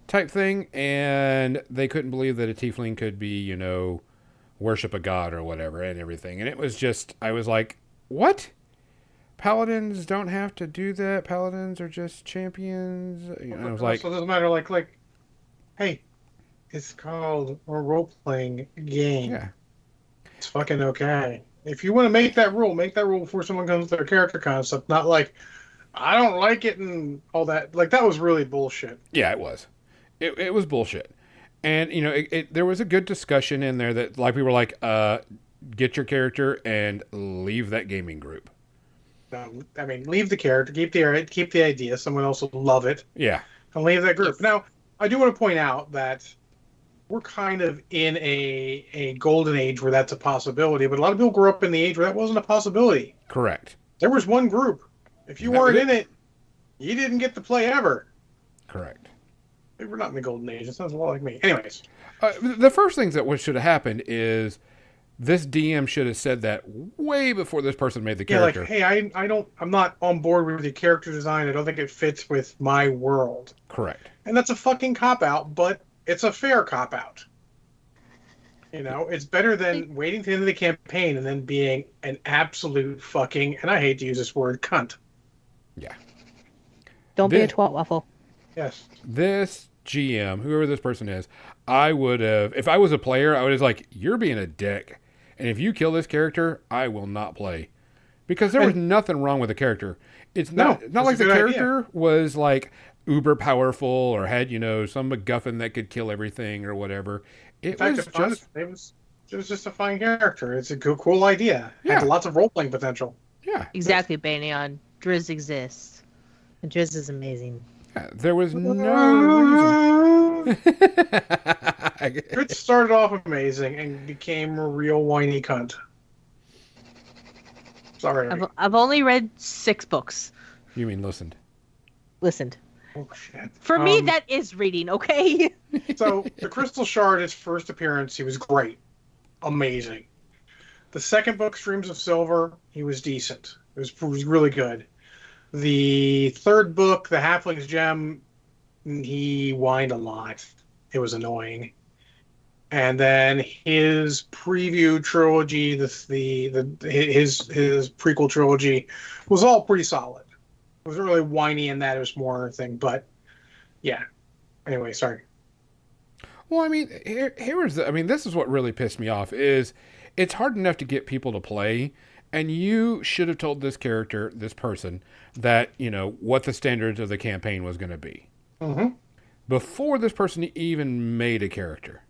Speaker 1: type thing, and they couldn't believe that a tiefling could be, worship a god or whatever and everything. And it was just, I was like, what? Paladins don't have to do that. Paladins are just champions. And I was like,
Speaker 2: So it doesn't matter. Like Hey, it's called a role-playing game.
Speaker 1: Yeah.
Speaker 2: It's fucking okay. If you want to make that rule before someone comes with their character concept. Not like, I don't like it and all that. Like, that was really bullshit.
Speaker 1: Yeah, it was. It was bullshit. And, you know, there was a good discussion in there that, like, we were like, get your character and leave that gaming group.
Speaker 2: I mean, leave the character, keep the idea. Someone else will love it,
Speaker 1: Yeah.
Speaker 2: and leave that group.
Speaker 3: Yes.
Speaker 2: Now, I do want to point out that we're kind of in a golden age where that's a possibility, but a lot of people grew up in the age where that wasn't a possibility.
Speaker 1: Correct.
Speaker 2: There was one group. If you
Speaker 1: That was
Speaker 2: weren't
Speaker 1: it.
Speaker 2: in it, you didn't get to play ever.
Speaker 1: Correct.
Speaker 2: We're not in the golden age. It sounds a lot like me. Anyways,
Speaker 1: The first things that should have happened is this DM should have said that way before this person made the
Speaker 2: yeah, like,
Speaker 1: character.
Speaker 2: hey, I'm not on board with your character design. I don't think it fits with my world.
Speaker 1: Correct.
Speaker 2: And that's a fucking cop-out, but it's a fair cop-out. You know, it's better than waiting to the end of the campaign and then being an absolute fucking, and I hate to use this word, cunt.
Speaker 1: Yeah.
Speaker 4: Don't be a
Speaker 1: This-
Speaker 4: twat waffle.
Speaker 2: Yes.
Speaker 1: This GM, whoever this person is, I would have, if I was a player, I would have like, you're being a dick. And if you kill this character, I will not play. Because there was nothing wrong with the character. It's not
Speaker 2: No,
Speaker 1: not like
Speaker 2: it's a
Speaker 1: the
Speaker 2: good
Speaker 1: character was like uber powerful or had, you know, some MacGuffin that could kill everything or whatever.
Speaker 2: In
Speaker 1: It
Speaker 2: fact,
Speaker 1: was
Speaker 2: if honest,
Speaker 1: just,
Speaker 2: it was just a fine character. It's a cool idea.
Speaker 1: Yeah.
Speaker 2: Had lots of role-playing potential.
Speaker 1: yeah.
Speaker 4: Exactly, Banyan. Driz exists. And Driz is amazing.
Speaker 1: Yeah, there was no reason.
Speaker 2: It started off amazing and became a real whiny cunt. Sorry.
Speaker 4: I've only read 6 books.
Speaker 1: You mean listened?
Speaker 4: Listened.
Speaker 2: Oh, shit.
Speaker 4: For me, that is reading, okay?
Speaker 2: So, the Crystal Shard, his first appearance, he was great. Amazing. The second book, Streams of Silver, he was decent. It was really good. The third book, The Halfling's Gem, he whined a lot. It was annoying. And then his preview trilogy, his prequel trilogy, was all pretty solid. It wasn't really whiny in that; it was more a thing. But yeah. Anyway, sorry.
Speaker 1: Well, I mean, this is what really pissed me off is it's hard enough to get people to play, and you should have told this character, this person, that, you know, what the standards of the campaign was going to be.
Speaker 2: Mm-hmm.
Speaker 1: Before this person even made a character.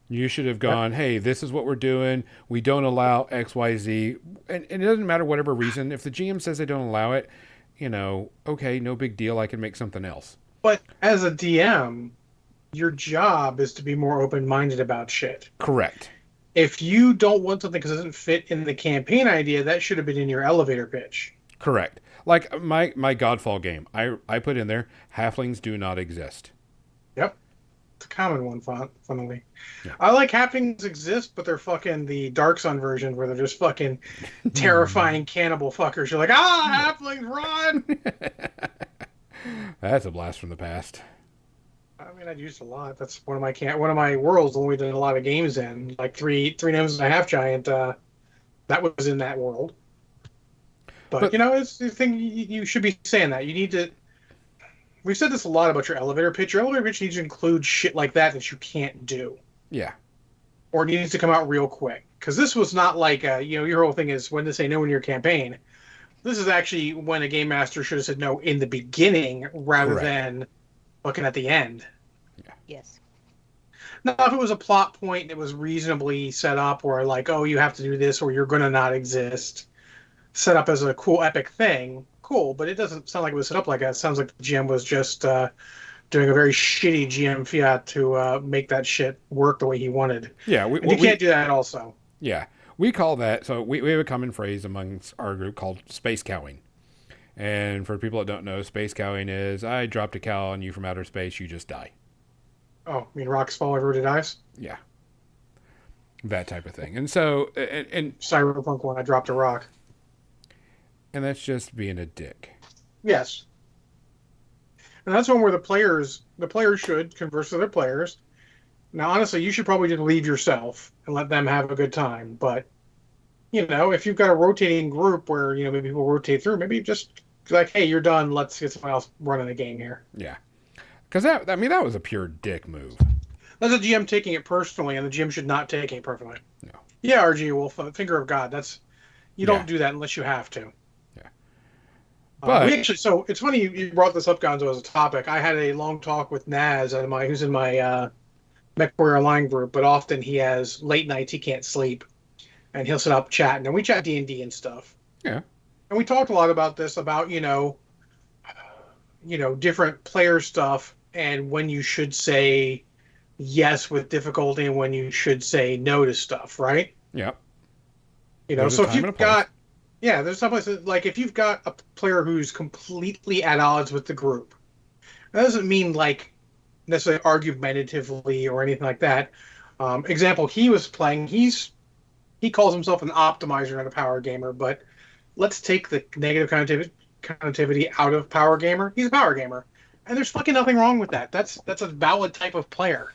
Speaker 1: You should have gone, hey, this is what we're doing. We don't allow XYZ. And it doesn't matter whatever reason. If the GM says they don't allow it, you know, okay, no big deal. I can make something else.
Speaker 2: But as a DM, your job is to be more open-minded about shit.
Speaker 1: Correct.
Speaker 2: If you don't want something because it doesn't fit in the campaign idea, that should have been in your elevator pitch.
Speaker 1: Correct. Like my Godfall game, I put in there, halflings do not exist.
Speaker 2: Yep. It's a common one, funnily.
Speaker 1: Yeah.
Speaker 2: I like halflings exist, but they're fucking the Dark Sun version where they're just fucking terrifying cannibal fuckers. You're like, halflings, run!
Speaker 1: That's a blast from the past.
Speaker 2: I mean, I'd used a lot. That's one of my worlds that we did a lot of games in. Like three gnomes and a half giant. That was in that world. But you know, it's the thing. You should be saying that. You need to. We've said this a lot about your elevator pitch. Your elevator pitch needs to include shit like that you can't do,
Speaker 1: Yeah.
Speaker 2: or it needs to come out real quick. Because this was not like your whole thing is when to say no in your campaign. This is actually when a game master should have said no in the beginning rather
Speaker 1: Correct.
Speaker 2: than looking at the end.
Speaker 4: Yes.
Speaker 2: Now, if it was a plot point that was reasonably set up, or like, oh, you have to do this, or you're going to not exist, set up as a cool, epic thing, cool. But it doesn't sound like it was set up like that. It sounds like the GM was just doing a very shitty GM fiat to make that shit work the way he wanted.
Speaker 1: Yeah.
Speaker 2: And you can't do that also.
Speaker 1: Yeah. We call that, so we have a common phrase amongst our group called space cowing. And for people that don't know, space cowing is, I dropped a cow on you from outer space, you just die.
Speaker 2: Oh, I mean, rocks fall, everybody dies?
Speaker 1: Yeah. That type of thing. And so, and
Speaker 2: Cyberpunk one, I dropped a rock.
Speaker 1: that's just being a dick.
Speaker 2: Yes. And that's one where the players should converse with their players. Now, honestly, you should probably just leave yourself and let them have a good time. But, you know, if you've got a rotating group where, you know, maybe people rotate through, maybe just like, hey, you're done. Let's get someone else running the game here.
Speaker 1: Yeah. Because that was a pure dick move.
Speaker 2: That's a GM taking it personally, and the GM should not take it personally.
Speaker 1: No.
Speaker 2: Yeah, RG Wolf, finger of God. You
Speaker 1: Yeah.
Speaker 2: don't do that unless you have to.
Speaker 1: Yeah.
Speaker 2: But
Speaker 1: But
Speaker 2: so it's funny you brought this up, Gonzo, as a topic. I had a long talk with Naz, who's in my MechWarrior Online group, but often he has late nights he can't sleep, and he'll sit up chatting, and we chat D&D and stuff.
Speaker 1: Yeah.
Speaker 2: And we talked a lot about this, about different player stuff, and when you should say yes with difficulty, and when you should say no to stuff, right?
Speaker 1: yeah.
Speaker 2: So
Speaker 1: There's a
Speaker 2: if
Speaker 1: time and a
Speaker 2: you've
Speaker 1: place.
Speaker 2: got, there's some places, like if you've got a player who's completely at odds with the group, that doesn't mean like necessarily argumentatively or anything like that. Example, he was playing, he calls himself an optimizer, not a power gamer, but let's take the negative connotativity out of power gamer. He's a power gamer, and there's fucking nothing wrong with that. That's a valid type of player.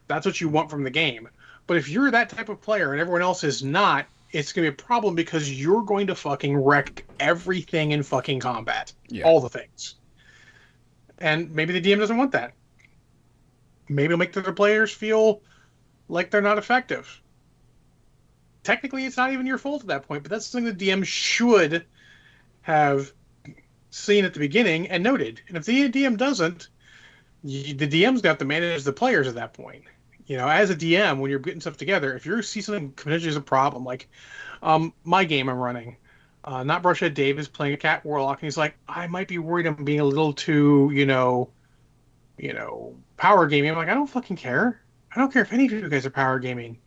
Speaker 2: That's what you want from the game. But if you're that type of player and everyone else is not, it's going to be a problem because you're going to fucking wreck everything in fucking combat.
Speaker 1: Yeah.
Speaker 2: All the things. And maybe the DM doesn't want that. Maybe it'll make the other players feel like they're not effective. Technically, it's not even your fault at that point, but that's something the DM should have seen at the beginning and noted. And if the DM doesn't, the DM's got to manage the players at that point. As a DM, when you're getting stuff together, if you see something potentially as a problem, like my game I'm running, Not Brushhead Dave is playing a cat warlock, and he's like, I might be worried I'm being a little too, power gaming. I'm like, I don't fucking care. I don't care if any of you guys are power gaming.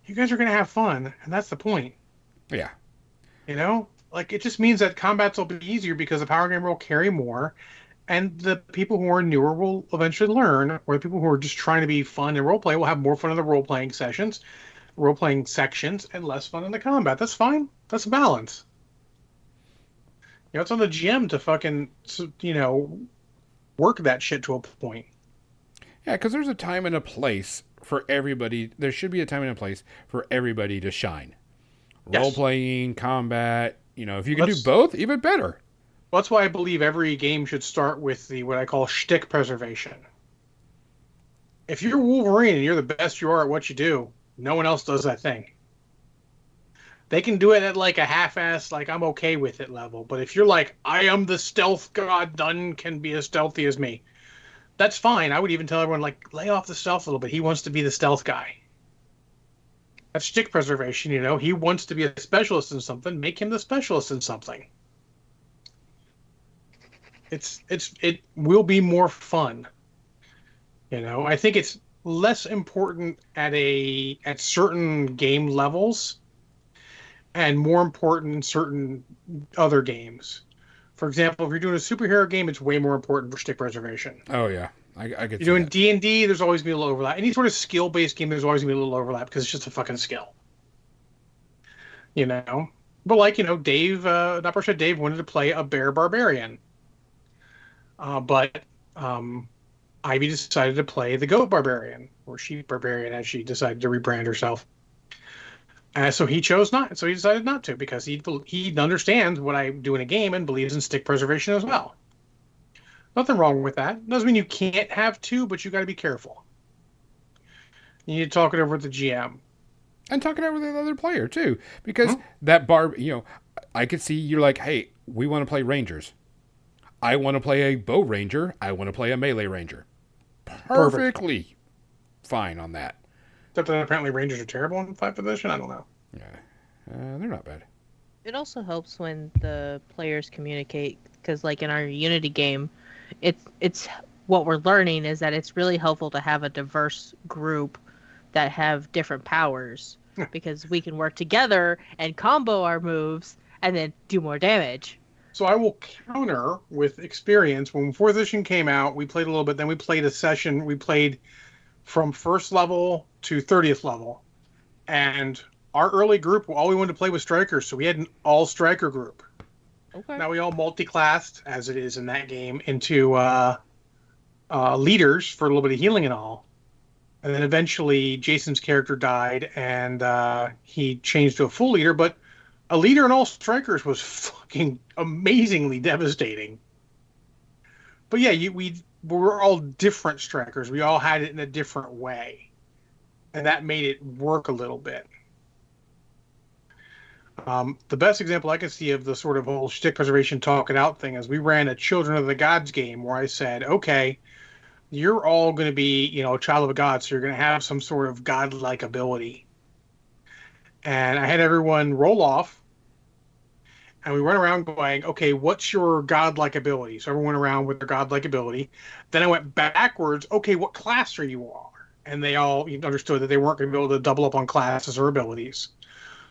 Speaker 2: You guys are going to have fun, and that's the point.
Speaker 1: Yeah.
Speaker 2: Like, it just means that combats will be easier because the power gamer will carry more, and the people who are newer will eventually learn, or the people who are just trying to be fun and roleplay will have more fun in the role-playing sections, and less fun in the combat. That's fine. That's a balance. It's on the GM to fucking, work that shit to a point.
Speaker 1: Yeah, because there's a time and a place for everybody. There should be a time and a place for everybody to shine.
Speaker 2: Yes.
Speaker 1: Role-playing, combat, if you can do both, even better.
Speaker 2: Well, that's why I believe every game should start with what I call shtick preservation. If you're Wolverine and you're the best you are at what you do, no one else does that thing. They can do it at like a half-ass, like I'm okay with it level. But if you're like, I am the stealth god, none can be as stealthy as me. That's fine. I would even tell everyone, like, lay off the stealth a little bit. He wants to be the stealth guy. That's shtick preservation, He wants to be a specialist in something. Make him the specialist in something. It will be more fun. I think it's less important at certain game levels and more important in certain other games. For example, if you're doing a superhero game, it's way more important for shtick preservation.
Speaker 1: Oh, yeah. I get
Speaker 2: You're doing D&D, there's always going to be a little overlap. Any sort of skill-based game, there's always going to be a little overlap because it's just a fucking skill. But like, Dave, Not Brushhead Dave wanted to play a bear barbarian. But Ivy decided to play the goat barbarian, or sheep barbarian, as she decided to rebrand herself. So he chose not. So he decided not to because he understands what I do in a game and believes in stick preservation as well. Nothing wrong with that. Doesn't mean you can't have two, but you got to be careful. You need to talk it over with the GM.
Speaker 1: And talk it out with the other player, too. Because that I could see you're like, hey, we want to play Rangers. I want to play a bow ranger. I want to play a melee ranger. Perfectly fine on that.
Speaker 2: Except that apparently Rangers are terrible in 5th edition. I don't know.
Speaker 1: Yeah, they're not bad.
Speaker 4: It also helps when the players communicate, because like in our Unity game, it's what we're learning is that it's really helpful to have a diverse group that have different powers, because we can work together and combo our moves and then do more damage.
Speaker 2: So I will counter with experience. When 4th edition came out, we played a little bit. Then we played a session. We played from 1st level to 30th level. And our early group, all we wanted to play was strikers. So we had an all-striker group.
Speaker 4: Okay.
Speaker 2: Now we all multi-classed, as it is in that game, into leaders for a little bit of healing and all. And then eventually Jason's character died, and he changed to a full leader. But a leader in all strikers was fucking amazingly devastating. But yeah, but we're all different strikers. We all had it in a different way, and that made it work a little bit. The best example I can see of the sort of whole shtick preservation talk it out thing is we ran a Children of the Gods game where I said, okay, you're all going to be, a child of a god, so you're going to have some sort of godlike ability. And I had everyone roll off, and we went around going, okay, what's your godlike ability? So everyone went around with their godlike ability. Then I went backwards, okay, what class are you are? And they all understood that they weren't going to be able to double up on classes or abilities.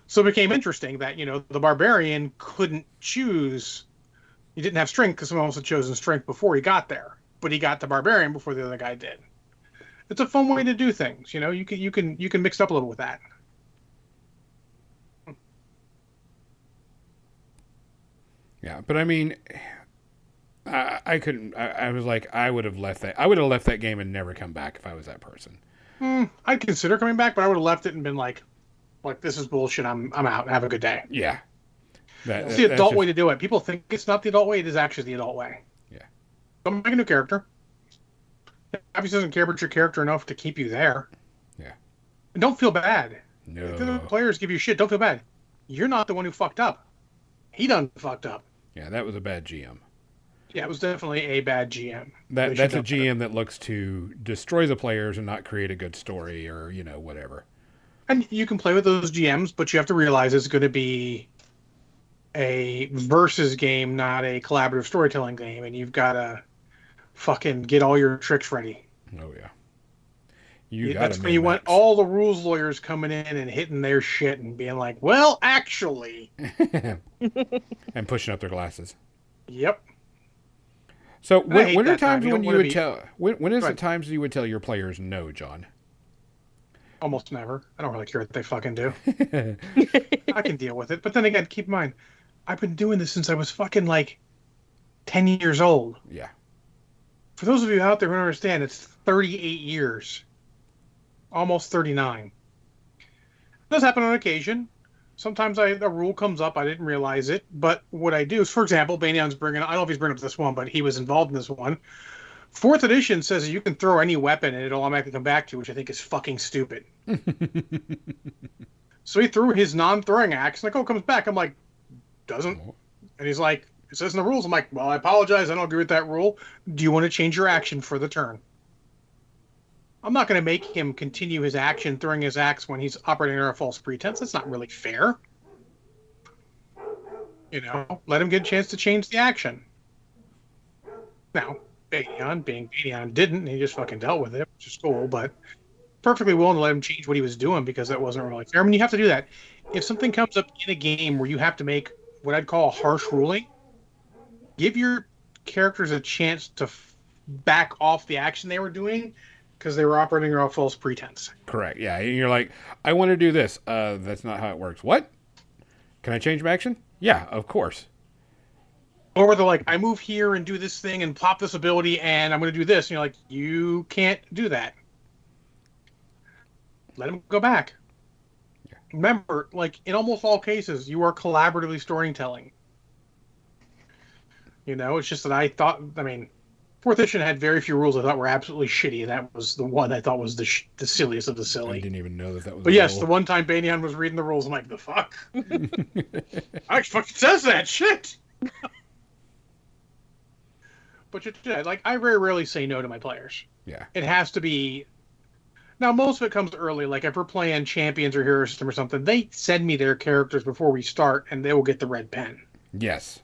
Speaker 2: So it became interesting that, the barbarian couldn't choose. He didn't have strength because someone else had chosen strength before he got there. But he got the barbarian before the other guy did. It's a fun way to do things. You can mix it up a little with that.
Speaker 1: Yeah, but I mean, I couldn't. I was like, I would have left that. I would have left that game and never come back if I was that person.
Speaker 2: I'd consider coming back, but I would have left it and been like this is bullshit. I'm out. Have a good day.
Speaker 1: Yeah,
Speaker 2: It's the adult way to do it. People think it's not the adult way. It is actually the adult way.
Speaker 1: Yeah.
Speaker 2: Don't make a new character. Obviously doesn't care about your character enough to keep you there.
Speaker 1: Yeah.
Speaker 2: And don't feel bad.
Speaker 1: No.
Speaker 2: If the other players give you shit, don't feel bad. You're not the one who fucked up. He done fucked up.
Speaker 1: Yeah, that was a bad GM.
Speaker 2: Yeah, it was definitely a bad GM.
Speaker 1: That's a GM that looks to destroy the players and not create a good story or, whatever.
Speaker 2: And you can play with those GMs, but you have to realize it's going to be a versus game, not a collaborative storytelling game, and you've got to fucking get all your tricks ready.
Speaker 1: Oh, yeah.
Speaker 2: That's when you want all the rules lawyers coming in and hitting their shit and being like, well, actually.
Speaker 1: And pushing up their glasses.
Speaker 2: Yep.
Speaker 1: So when are times when you would
Speaker 2: tell...
Speaker 1: When is the times you would tell your players no, John?
Speaker 2: Almost never. I don't really care what they fucking do. I can deal with it. But then again, keep in mind, I've been doing this since I was fucking 10 years old.
Speaker 1: Yeah.
Speaker 2: For those of you out there who don't understand, it's 38 years. Almost 39. It does happen on occasion. Sometimes a rule comes up, I didn't realize it. But what I do is, for example, Banyan's I don't know if he's bringing up this one, but he was involved in this one. 4th edition says you can throw any weapon and it'll automatically come back to you, which I think is fucking stupid. So he threw his non-throwing axe, and it comes back. I'm like, doesn't. And he's like, it says in the rules. I'm like, well, I apologize. I don't agree with that rule. Do you want to change your action for the turn? I'm not going to make him continue his action throwing his axe when he's operating under a false pretense. That's not really fair. Let him get a chance to change the action. Now, Banyan, being Banyan, didn't. He just fucking dealt with it, which is cool, but perfectly willing to let him change what he was doing because that wasn't really fair. I mean, you have to do that. If something comes up in a game where you have to make what I'd call a harsh ruling, give your characters a chance to back off the action they were doing because they were operating under a false pretense.
Speaker 1: Correct. Yeah. And you're like, I want to do this. That's not how it works. What? Can I change my action? Yeah, of course.
Speaker 2: Or they're like, I move here and do this thing and pop this ability and I'm going to do this. And you're like, you can't do that. Let him go back. Yeah. Remember, in almost all cases, you are collaboratively storytelling. It's just that I thought, 4th edition had very few rules I thought were absolutely shitty, and that was the one I thought was the silliest of the silly.
Speaker 1: I didn't even know that was.
Speaker 2: But yes, the one time Banyan was reading the rules, I'm like, the fuck? I fucking says that shit. But I very rarely say no to my players.
Speaker 1: Yeah.
Speaker 2: It has to be. Now, most of it comes early. If we're playing Champions or Hero System or something, they send me their characters before we start, and they will get the red pen.
Speaker 1: Yes.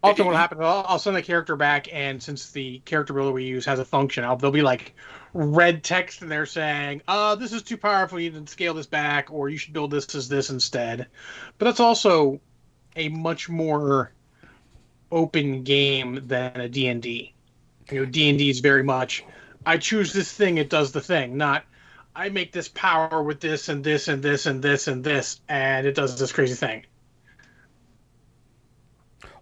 Speaker 2: Often what happens, I'll send the character back, and since the character builder we use has a function, there'll be red text in there saying, this is too powerful, you need to scale this back, or you should build this as this instead. But that's also a much more open game than a D&D. D&D is very much, I choose this thing, it does the thing, not I make this power with this and this and this and this and this, and it does this crazy thing.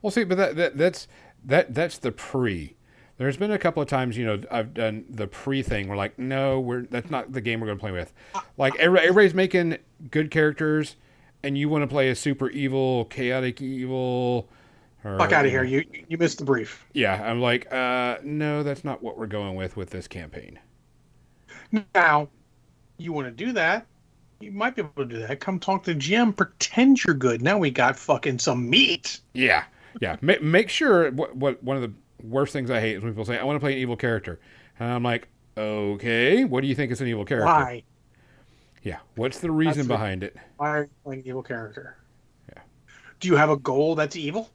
Speaker 1: Well, see, but that's the pre. There's been a couple of times, I've done the pre thing. We're like, no, that's not the game we're going to play with. Everybody's making good characters, and you want to play a super evil, chaotic evil, Or,
Speaker 2: Fuck out of
Speaker 1: you
Speaker 2: here.
Speaker 1: know.
Speaker 2: You missed the brief.
Speaker 1: Yeah, I'm like, no, that's not what we're going with this campaign.
Speaker 2: Now, you want to do that? You might be able to do that. Come talk to GM. Pretend you're good. Now we got fucking some meat.
Speaker 1: Yeah, yeah. Make sure. What one of the worst things I hate is when people say, "I want to play an evil character," and I'm like, okay, what do you think is an evil character?
Speaker 2: Why?
Speaker 1: Yeah, what's the reason
Speaker 2: That's the-
Speaker 1: behind it?
Speaker 2: Why are you playing an evil character?
Speaker 1: Yeah.
Speaker 2: Do you have a goal that's evil?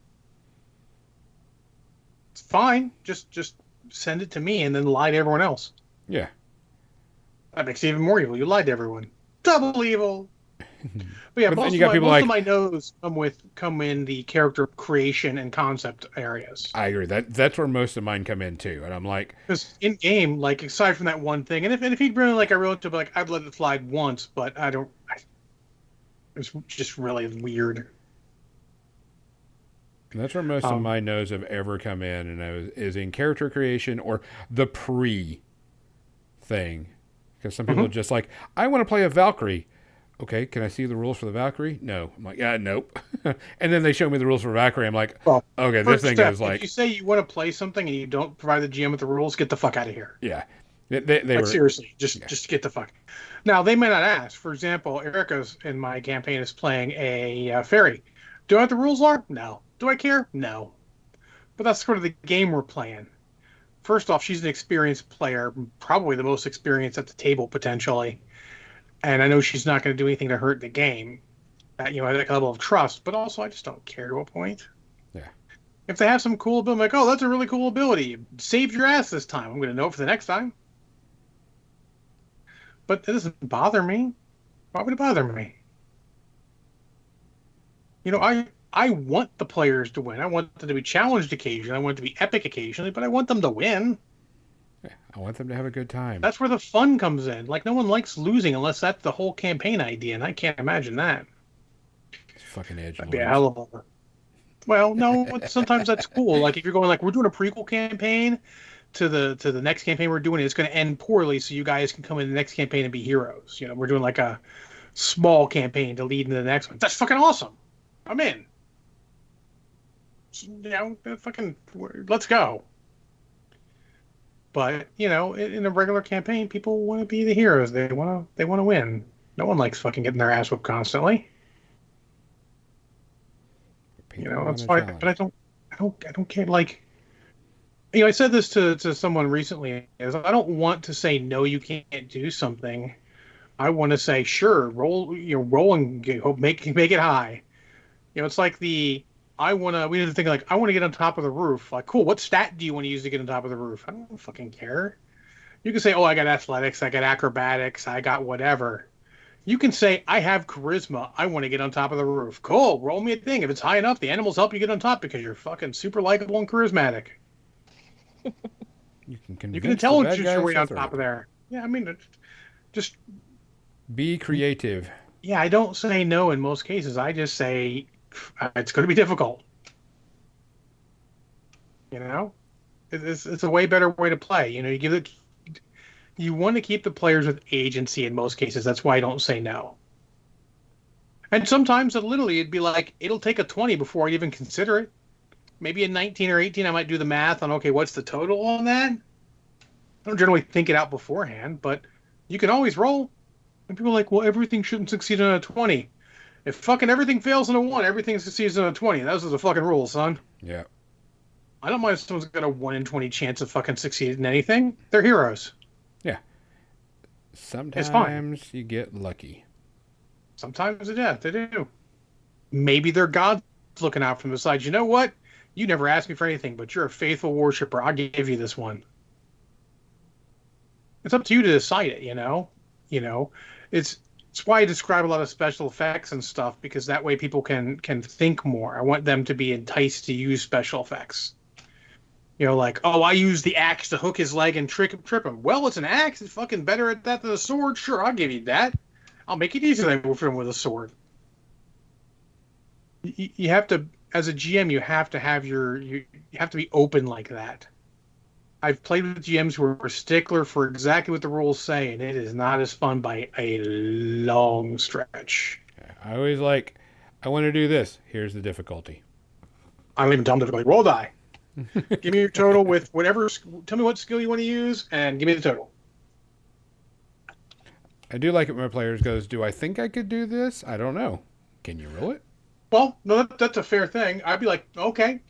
Speaker 2: It's fine. Just send it to me and then lie to everyone else.
Speaker 1: Yeah.
Speaker 2: That makes it even more evil. You lied to everyone. Double evil. But yeah,
Speaker 1: But then
Speaker 2: most,
Speaker 1: you got people
Speaker 2: most
Speaker 1: like-
Speaker 2: of my no's come in the character creation and concept areas.
Speaker 1: I agree. That's where most of mine come in too, and I'm like,
Speaker 2: Because in game, like aside from that one thing, and if he'd really like, I wrote to like I'd let it slide once, but I don't. It was just really weird.
Speaker 1: that's where most of my no's have ever come in, and is in character creation or the pre thing. Because some people are just like, I want to play a Valkyrie. Okay, can I see the rules for the Valkyrie? No. I'm like, yeah, nope. And then they show me the rules for Valkyrie. I'm like,
Speaker 2: Well,
Speaker 1: okay, this
Speaker 2: first
Speaker 1: thing
Speaker 2: step,
Speaker 1: goes like,
Speaker 2: if you say you want to play something and you don't provide the GM with the rules, get the fuck out of here.
Speaker 1: yeah. They
Speaker 2: Like
Speaker 1: were,
Speaker 2: seriously, just get the fuck. Now they may not ask. For example, Erica's in my campaign is playing a fairy. Do I know what the rules are? No. Do I care? No. But that's sort of the game we're playing. First off, she's an experienced player, probably the most experienced at the table potentially, and I know she's not going to do anything to hurt the game. At that level of trust. But also, I just don't care to a point.
Speaker 1: Yeah.
Speaker 2: If they have some cool ability, I'm like, oh, that's a really cool ability. You saved your ass this time. I'm going to know it for the next time. But it doesn't bother me. Why would it bother me? I want the players to win. I want them to be challenged occasionally. I want it to be epic occasionally, but I want them to win.
Speaker 1: I want them to have a good time.
Speaker 2: That's where the fun comes in. Like, no one likes losing unless that's the whole campaign idea, and I can't imagine that.
Speaker 1: It's fucking edge.
Speaker 2: That'd be a hell of a... Well, no, sometimes that's cool. Like, if you're going, like, we're doing a prequel campaign to the next campaign we're doing, it's going to end poorly, so you guys can come in the next campaign and be heroes. We're doing, like, a small campaign to lead into the next one. That's fucking awesome. I'm in. Fucking, let's go. But in a regular campaign, people want to be the heroes. They want to win. No one likes fucking getting their ass whipped constantly. That's fine. But I don't care. Like, I said this to someone recently. Is I don't want to say no, you can't do something. I want to say sure, roll. Roll and make it high. It's like we need to think like, I want to get on top of the roof. Like, cool, what stat do you want to use to get on top of the roof? I don't fucking care. You can say, oh, I got athletics, I got acrobatics, I got whatever. You can say, I have charisma, I want to get on top of the roof. Cool, roll me a thing. If it's high enough, the animals help you get on top because you're fucking super likable and charismatic.
Speaker 1: You can
Speaker 2: intelligence your way on top of there. Yeah, I mean, just...
Speaker 1: Be creative.
Speaker 2: Yeah, I don't say no in most cases. I just say... it's going to be difficult. It's a way better way to play. You want to keep the players with agency in most cases. That's why I don't say no. And sometimes it'd be like, it'll take a 20 before I even consider it. Maybe a 19 or 18, I might do the math on, okay, what's the total on that? I don't generally think it out beforehand, but you can always roll. And people are like, well, everything shouldn't succeed on a 20. If fucking everything fails on a 1, everything succeeds on a 20. Those are the fucking rules, son.
Speaker 1: Yeah.
Speaker 2: I don't mind if someone's got a 1 in 20 chance of fucking succeeding in anything. They're heroes.
Speaker 1: Yeah. Sometimes you get lucky.
Speaker 2: Sometimes they do. Maybe they're God's looking out from the side. You know what? You never asked me for anything, but you're a faithful worshiper. I'll give you this one. It's up to you to decide it, It's why I describe a lot of special effects and stuff, because that way people can think more. I want them to be enticed to use special effects. Like, oh, I use the axe to hook his leg and trip him. Well, it's an axe. It's fucking better at that than a sword. Sure, I'll give you that. I'll make it easier to for him with a sword. You have to, as a GM, you have to have you have to be open like that. I've played with GMs who are stickler for exactly what the rules say, and it is not as fun by a long stretch.
Speaker 1: I always I want to do this. Here's the difficulty.
Speaker 2: I don't even tell them difficulty. Roll die. Give me your total with whatever. Tell me what skill you want to use, and give me the total.
Speaker 1: I do like it when my players goes, do I think I could do this? I don't know. Can you roll it?
Speaker 2: Well, no, that's a fair thing. I'd be like, okay,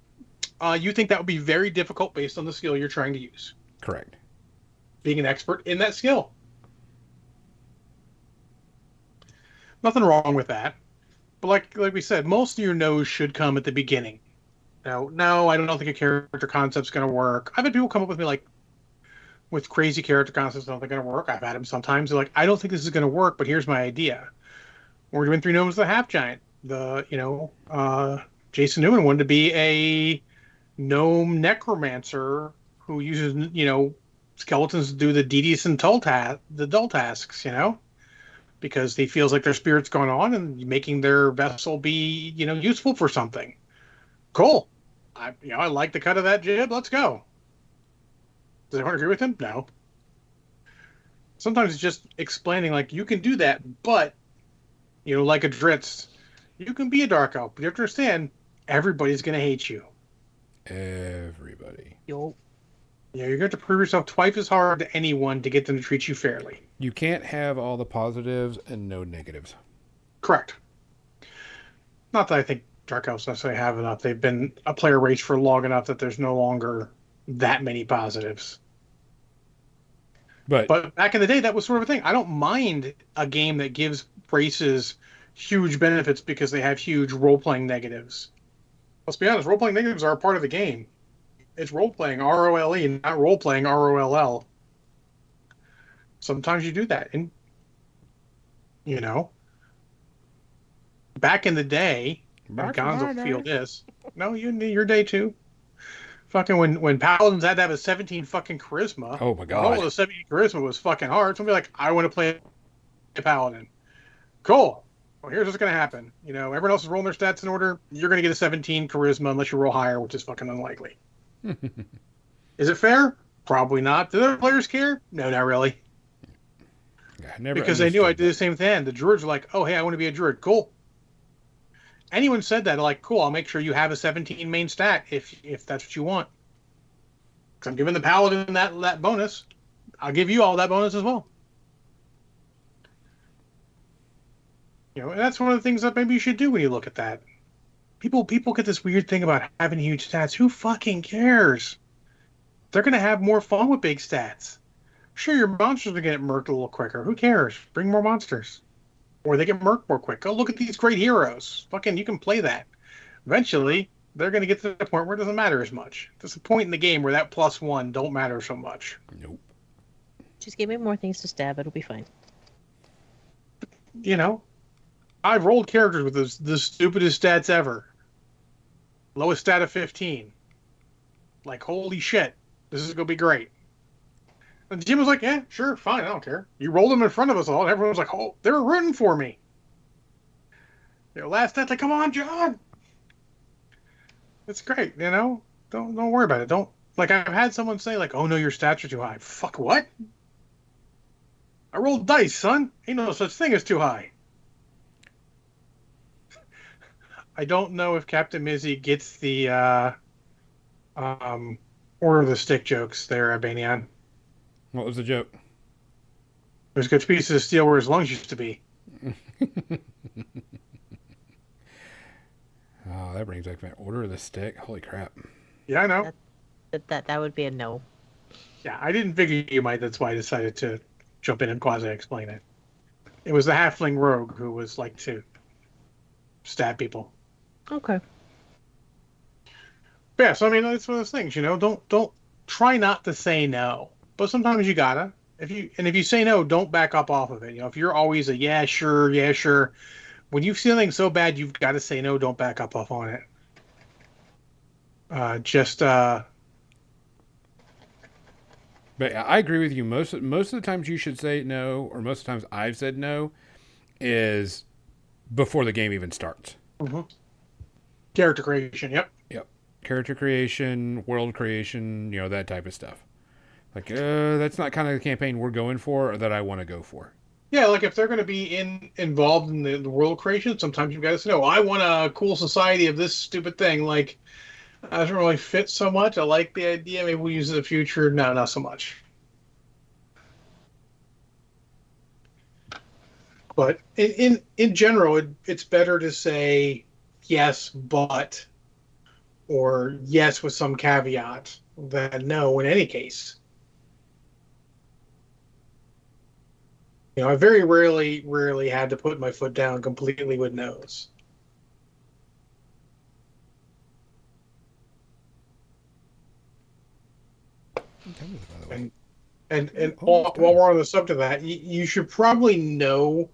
Speaker 2: you think that would be very difficult based on the skill you're trying to use.
Speaker 1: Correct.
Speaker 2: Being an expert in that skill. Nothing wrong with that. But like we said, most of your no's should come at the beginning. No, I don't think a character concept's going to work. I've had people come up with me like, with crazy character concepts, I don't think going to work. I've had them sometimes. They're like, I don't think this is going to work, but here's my idea. We're doing 3 gnomes of the half giant. Jason Newman wanted to be a gnome necromancer who uses, skeletons to do the deeds and the dull tasks, because he feels like their spirit's going on and making their vessel be, useful for something. Cool. I like the cut of that jib. Let's go. Does anyone agree with him? No. Sometimes it's just explaining, like, you can do that, but, like a Dritz, you can be a dark elf, but you have to understand, everybody's going to hate you.
Speaker 1: Everybody.
Speaker 4: Yo.
Speaker 2: You're going to have to prove yourself twice as hard to anyone to get them to treat you fairly.
Speaker 1: You can't have all the positives and no negatives.
Speaker 2: Correct. Not that I think dark elves necessarily have enough. They've been a player race for long enough that there's no longer that many positives. But back in the day, that was sort of a thing. I don't mind a game that gives races huge benefits because they have huge role-playing negatives. Let's be honest, role-playing negatives are a part of the game. It's role-playing, R-O-L-E, not role-playing, R-O-L-L. Sometimes you do that. And, back in the day, when Gonzo feel this. No, your day too. Fucking when Paladins had to have a 17 fucking charisma.
Speaker 1: Oh my god.
Speaker 2: Rolling a 17 charisma was fucking hard. Somebody like, I want to play a Paladin. Cool. Well, here's what's going to happen. Everyone else is rolling their stats in order. You're going to get a 17 charisma unless you roll higher, which is fucking unlikely. Is it fair? Probably not. Do other players care? No, not really. Because they knew I did the same thing. The druids were like, oh, hey, I want to be a druid. Cool. Anyone said that, like, cool, I'll make sure you have a 17 main stat if that's what you want. Because I'm giving the paladin that bonus. I'll give you all that bonus as well. And that's one of the things that maybe you should do when you look at that. People get this weird thing about having huge stats. Who fucking cares? They're going to have more fun with big stats. Sure, your monsters are going to get murked a little quicker. Who cares? Bring more monsters. Or they get murked more quick. Go look at these great heroes. Fucking, you can play that. Eventually, they're going to get to the point where it doesn't matter as much. There's a point in the game where that +1 don't matter so much.
Speaker 1: Nope.
Speaker 4: Just give me more things to stab. It'll be fine.
Speaker 2: I've rolled characters with the stupidest stats ever. Lowest stat of 15. Like, holy shit. This is going to be great. And Jim was like, yeah, sure, fine, I don't care. You rolled them in front of us all, and everyone was like, oh, they were rooting for me. Last stats, like, come on, John. It's great, Don't worry about it. Don't, like, I've had someone say, like, oh, no, your stats are too high. Fuck, what? I rolled dice, son. Ain't no such thing as too high. I don't know if Captain Mizzy gets the Order of the Stick jokes there, Albanian.
Speaker 1: What was the joke?
Speaker 2: There's good pieces of steel where his lungs used to be.
Speaker 1: Oh, that brings back my Order of the Stick. Holy crap.
Speaker 2: Yeah, I know.
Speaker 4: That would be a no.
Speaker 2: Yeah, I didn't figure you might. That's why I decided to jump in and quasi-explain it. It was the halfling rogue who was like to stab people.
Speaker 4: Okay.
Speaker 2: But yeah, so I mean, it's one of those things, Don't try not to say no. But sometimes you gotta. If you say no, don't back up off of it. If you're always a yeah sure, when you feel something so bad you've got to say no, don't back up off on it.
Speaker 1: But I agree with you. Most of the times you should say no, or most of the times I've said no, is before the game even starts.
Speaker 2: Mm-hmm. Character creation, yep.
Speaker 1: Character creation, world creation, that type of stuff. Like, that's not kind of the campaign we're going for or that I want to go for.
Speaker 2: Yeah, like if they're going to be involved in the world creation, sometimes you've got to say, no, I want a cool society of this stupid thing. Like, doesn't really fit so much. I like the idea. Maybe we'll use it in the future. No, not so much. But in general, it's better to say yes, but or yes with some caveat than no in any case. I very rarely had to put my foot down completely with no's.
Speaker 1: What time is it, by the way?
Speaker 2: And and
Speaker 1: Almost
Speaker 2: while
Speaker 1: done.
Speaker 2: we're on the subject of that, you should probably know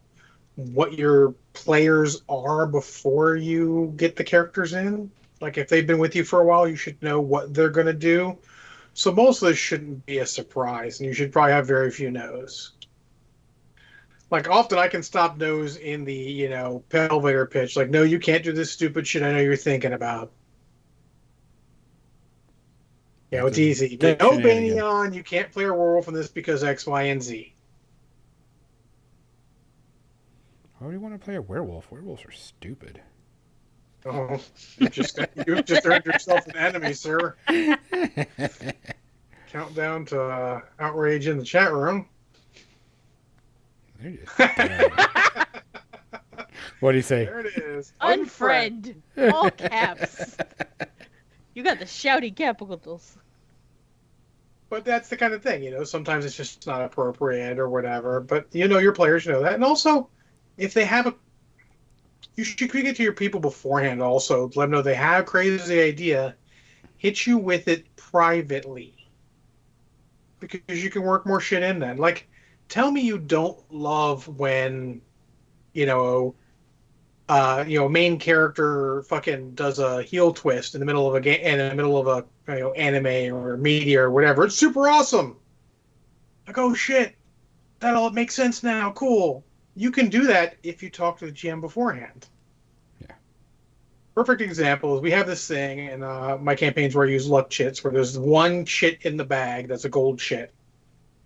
Speaker 2: what your players are before you get the characters in. Like if they've been with you for a while, you should know what they're going to do. So most of this shouldn't be a surprise, and you should probably have very few no's. Like often I can stop no's in the, elevator pitch. Like, no, you can't do this stupid shit I know you're thinking about.
Speaker 1: That's
Speaker 2: It's
Speaker 1: a
Speaker 2: easy. No,
Speaker 1: dick shenanigan.
Speaker 2: Banyan, you can't play a werewolf in this because X, Y, and Z.
Speaker 1: Why would you want to play a werewolf? Werewolves are stupid.
Speaker 2: Oh, you've just earned yourself an enemy, sir. Countdown to outrage in the chat room.
Speaker 1: They're just dumb. What do you say?
Speaker 2: There it is.
Speaker 4: Unfriend. All caps. You got the shouty capitals.
Speaker 2: But that's the kind of thing, sometimes it's just not appropriate or whatever. But your players know that. And also, if they have you should communicate to your people beforehand also. Let them know they have a crazy idea. Hit you with it privately. Because you can work more shit in then. Like, tell me you don't love when, you know, main character fucking does a heel twist in the middle of a game, in the middle of a anime or media or whatever. It's super awesome. Like, oh shit, that all makes sense now. Cool. You can do that if you talk to the GM beforehand.
Speaker 1: Yeah.
Speaker 2: Perfect example is we have this thing in my campaigns where I use luck chits, where there's one chit in the bag that's a gold chit,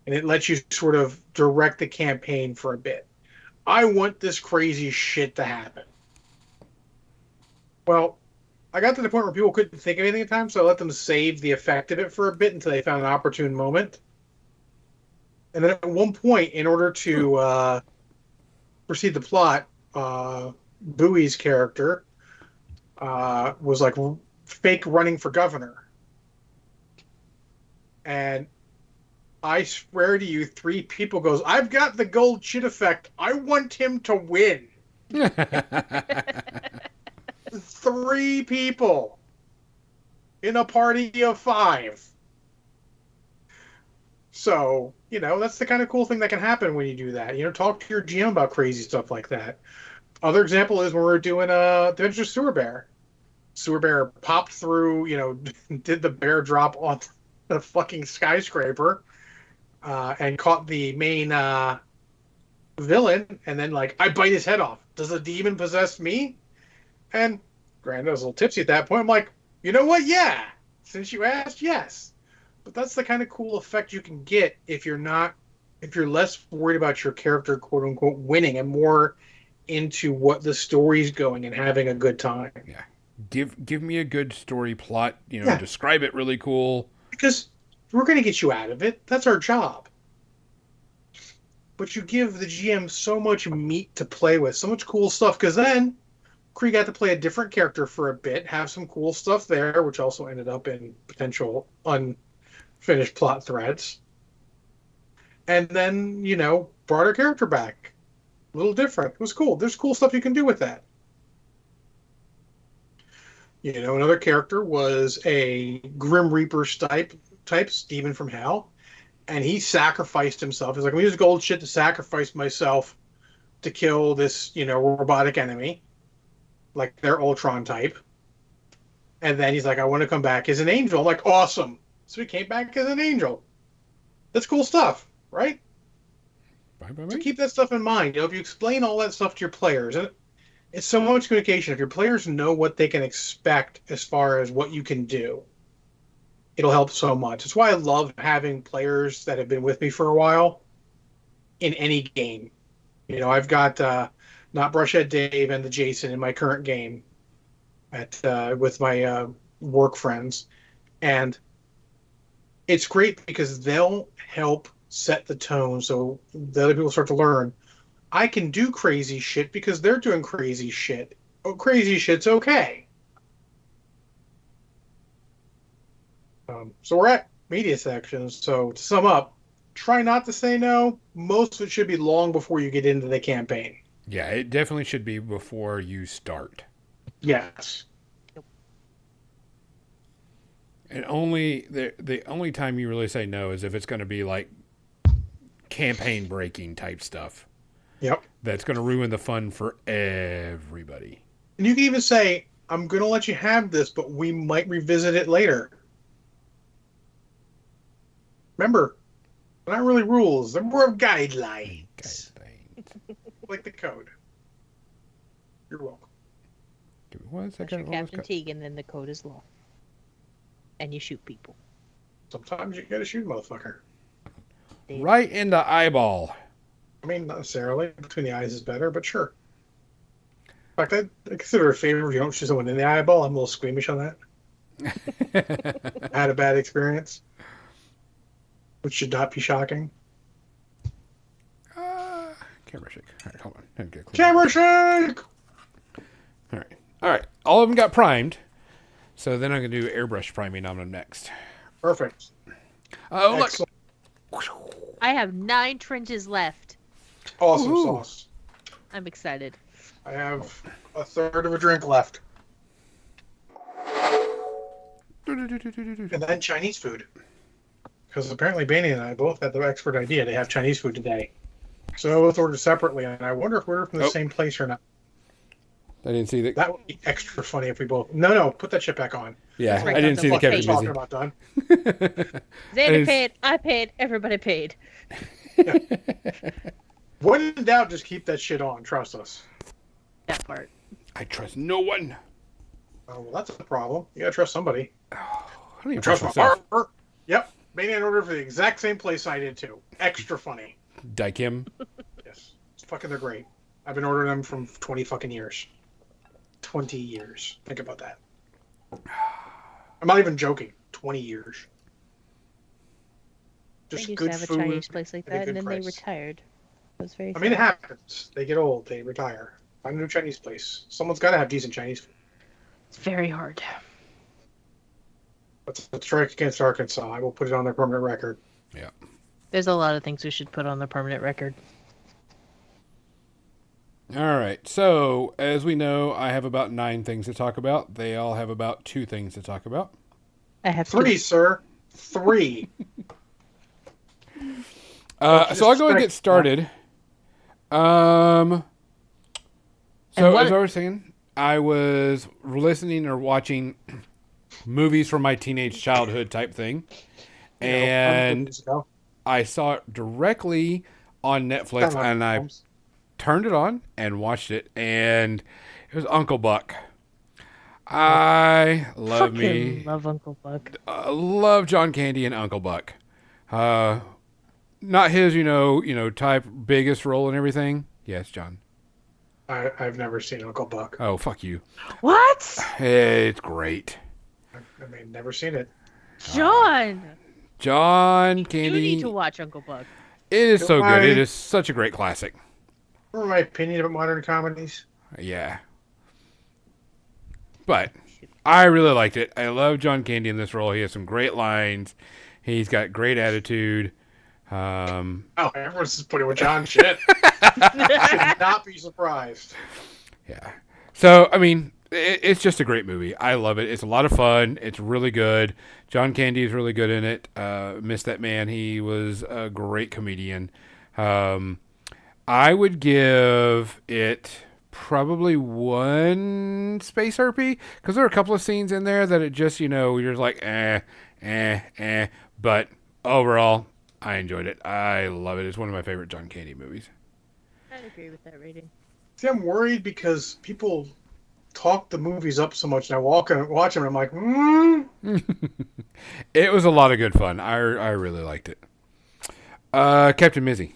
Speaker 2: and it lets you sort of direct the campaign for a bit. I want this crazy shit to happen. Well, I got to the point where people couldn't think of anything at the time, so I let them save the effect of it for a bit until they found an opportune moment. And then at one point, in order to proceed the plot, Bowie's character was like fake running for governor. And I swear to you, 3 people goes, I've got the gold shit effect. I want him to win. 3 people in a party of 5. So, that's the kind of cool thing that can happen when you do that. Talk to your GM about crazy stuff like that. Other example is when we were doing Adventure Sewer Bear. Sewer Bear popped through, did the bear drop on the fucking skyscraper and caught the main villain, and then, I bite his head off. Does a demon possess me? And granted, I was a little tipsy at that point. I'm like, you know what? Yeah. Since you asked, yes. But that's the kind of cool effect you can get if you're less worried about your character, quote unquote, winning and more into what the story's going and having a good time.
Speaker 1: Yeah. Give me a good story plot,
Speaker 2: Yeah.
Speaker 1: Describe it really cool.
Speaker 2: Because we're going to get you out of it. That's our job. But you give the GM so much meat to play with, so much cool stuff, because then Kree got to play a different character for a bit, have some cool stuff there, which also ended up in potential unfinished plot threads. And then, brought her character back. A little different. It was cool. There's cool stuff you can do with that. Another character was a Grim Reaper type, Stephen from Hell. And he sacrificed himself. He's like, I'm going to use gold shit to sacrifice myself to kill this, robotic enemy. Like their Ultron type. And then he's like, I want to come back as an angel. I'm like, awesome. So he came back as an angel. That's cool stuff, right?
Speaker 1: Bye.
Speaker 2: So keep that stuff in mind. If you explain all that stuff to your players, and it's so much communication. If your players know what they can expect as far as what you can do, it'll help so much. That's why I love having players that have been with me for a while in any game. I've got not Brushhead Dave and the Jason in my current game with my work friends, and it's great because they'll help set the tone so the other people start to learn. I can do crazy shit because they're doing crazy shit. Oh, crazy shit's okay. So we're at media sections. So to sum up, try not to say no. Most of it should be long before you get into the campaign.
Speaker 1: Yeah, it definitely should be before you start.
Speaker 2: Yes.
Speaker 1: And only the only time you really say no is if it's going to be like campaign breaking type stuff.
Speaker 2: Yep.
Speaker 1: That's going to ruin the fun for everybody.
Speaker 2: And you can even say, I'm going to let you have this, but we might revisit it later. Remember, they're not really rules. They're more of guidelines. Like the code. You're welcome.
Speaker 1: Give me 1
Speaker 4: Unless
Speaker 1: second.
Speaker 4: you're Captain Teague, then the code is law. And you shoot people.
Speaker 2: Sometimes you gotta shoot a motherfucker.
Speaker 1: Right in the eyeball.
Speaker 2: I mean, not necessarily. Between the eyes is better, but sure. In fact, I consider it a favor if you don't shoot someone in the eyeball. I'm a little squeamish on that. I had a bad experience. Which should not be shocking.
Speaker 1: Camera shake. All right, hold on. Let me get a clear-
Speaker 2: Camera shake!
Speaker 1: All right. All right. All of them got primed. So then I'm going to do airbrush priming on them next.
Speaker 2: Perfect.
Speaker 1: Oh, look.
Speaker 2: Excellent.
Speaker 4: I have 9 trenches left.
Speaker 2: Awesome
Speaker 1: Ooh.
Speaker 2: sauce.
Speaker 4: I'm excited.
Speaker 2: I have a third of a drink left. And then Chinese food. Because apparently Baney and I both had the expert idea to have Chinese food today. So let's order separately, and I wonder if we're from the same place or not.
Speaker 1: I didn't see that.
Speaker 2: That would be extra funny if we both... No, put that shit back on.
Speaker 1: Yeah,
Speaker 4: Right,
Speaker 1: I didn't see the
Speaker 2: What are you
Speaker 1: Kevin
Speaker 2: talking
Speaker 1: busy.
Speaker 2: about, Don?
Speaker 4: Xander paid, I paid, everybody paid.
Speaker 2: When in doubt, just keep that shit on. Trust us.
Speaker 4: That part.
Speaker 1: I trust no one.
Speaker 2: Oh, well, that's a problem. You gotta trust somebody.
Speaker 1: I don't even
Speaker 2: Trust
Speaker 1: trust
Speaker 2: my
Speaker 1: myself.
Speaker 2: barber. Yep. Baney ordered for the exact same place I did, too. Extra funny.
Speaker 1: Daikim.
Speaker 2: Yes. They're great. I've been ordering them from 20 fucking years. 20 years. Think about that. I'm not even joking. 20 years.
Speaker 4: I
Speaker 2: Just
Speaker 4: used
Speaker 2: good
Speaker 4: to have a
Speaker 2: food.
Speaker 4: Chinese place like
Speaker 2: at a
Speaker 4: that,
Speaker 2: good
Speaker 4: and then they
Speaker 2: price.
Speaker 4: retired. It was very
Speaker 2: I mean, it
Speaker 4: sad.
Speaker 2: happens. They get old. They retire. Find a new Chinese place. Someone's got to have decent Chinese food.
Speaker 4: It's very hard.
Speaker 2: Let's strike against Arkansas. I will put it on their permanent record.
Speaker 4: There's a lot of things we should put on the permanent record.
Speaker 1: All right. So, as we know, I have about 9 things to talk about. They all have about 2 things to talk about.
Speaker 4: I have
Speaker 2: 3, sir. 3.
Speaker 1: So I'll go and get started. So
Speaker 4: And what-
Speaker 1: as I was saying, I was listening or watching movies from my teenage childhood type thing, and I saw it directly on Netflix, and I turned it on and watched it, and it was Uncle Buck. I love me.
Speaker 4: Love Uncle Buck.
Speaker 1: Love John Candy and Uncle Buck. Not his, type biggest role and everything. Yes, John.
Speaker 2: I've never seen Uncle Buck.
Speaker 1: Oh, fuck you.
Speaker 4: What?
Speaker 1: It's great.
Speaker 2: I mean, never seen it.
Speaker 4: John!
Speaker 1: John
Speaker 4: You
Speaker 1: Candy.
Speaker 4: need to watch Uncle Buck.
Speaker 1: It is so
Speaker 2: Why?
Speaker 1: good. It is such a great classic.
Speaker 2: Remember my opinion about modern comedies?
Speaker 1: Yeah. But I really liked it. I love John Candy in this role. He has some great lines. He's got great attitude.
Speaker 2: Oh, everyone's just putting with John shit. Should not be surprised.
Speaker 1: Yeah. So, I mean, it's just a great movie. I love it. It's a lot of fun. It's really good. John Candy is really good in it. Miss that man. He was a great comedian. I would give it probably 1 Space Herpy, because there are a couple of scenes in there that it just, you're just like, But overall, I enjoyed it. I love it. It's one of my favorite John Candy movies.
Speaker 4: I agree with that rating.
Speaker 2: See, I'm worried because people talk the movies up so much, and I watch them, and I'm like,
Speaker 1: It was a lot of good fun. I really liked it. Captain Mizzy.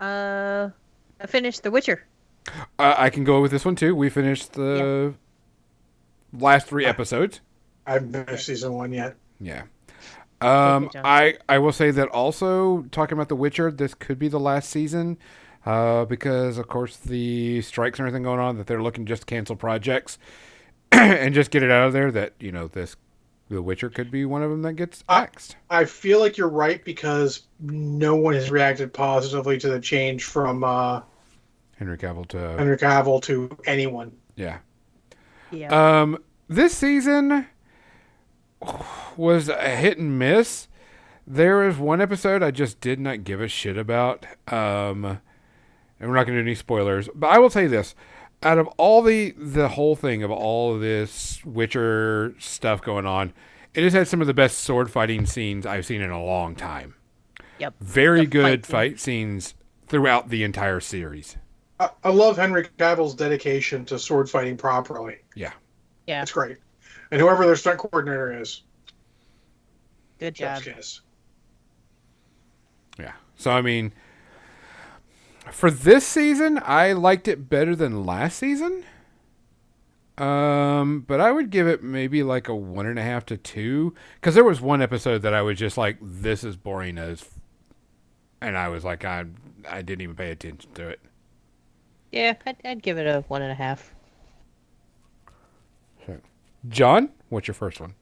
Speaker 4: I finished The Witcher.
Speaker 1: I can go with this one too. We finished the last 3 episodes.
Speaker 2: I haven't finished season 1 yet.
Speaker 1: Yeah.
Speaker 4: John.
Speaker 1: I will say that also, talking about The Witcher, this could be the last season, because of course the strikes and everything going on, that they're looking just to cancel projects and just get it out of there. That The Witcher could be one of them that gets axed.
Speaker 2: I feel like you're right because no one has reacted positively to the change from
Speaker 1: Henry Cavill to
Speaker 2: Henry Cavill to anyone.
Speaker 1: yeah.
Speaker 4: Yeah.
Speaker 1: This season was a hit and miss. There is one episode I just did not give a shit about. And we're not going to do any spoilers, but I will tell you this. Out of all the whole thing of all of this Witcher stuff going on, it has had some of the best sword fighting scenes I've seen in a long time.
Speaker 4: Yep.
Speaker 1: Very
Speaker 4: The
Speaker 1: good
Speaker 4: fight
Speaker 1: fight scenes throughout the entire series.
Speaker 2: I love Henry Cavill's dedication to sword fighting properly.
Speaker 1: Yeah.
Speaker 4: Yeah.
Speaker 2: It's great. And whoever their stunt coordinator is,
Speaker 4: Good job.
Speaker 2: chef's kiss.
Speaker 1: Yeah. So, I mean, for this season, I liked it better than last season. But I would give it maybe like a 1.5 to 2. Because there was one episode that I was just like, this is boring as... And I was like, I didn't even pay attention to it.
Speaker 4: Yeah, I'd give it a 1.5.
Speaker 1: John, what's your first one?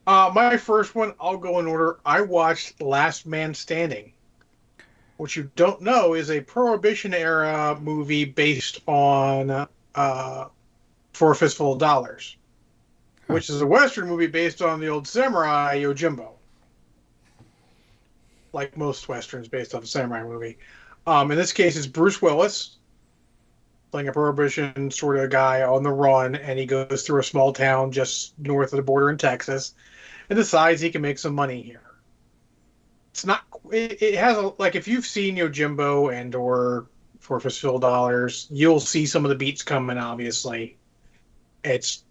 Speaker 2: My first one, I'll go in order. I watched Last Man Standing. What you don't know is a Prohibition era movie based on For a Fistful of Dollars, which is a Western movie based on the old samurai Yojimbo. Like most Westerns based off a samurai movie. In this case, it's Bruce Willis playing a Prohibition sort of guy on the run, and he goes through a small town just north of the border in Texas and decides he can make some money here. It's not. It has like if you've seen Yojimbo and or For a Fistful of Dollars, you'll see some of the beats coming. Obviously, it's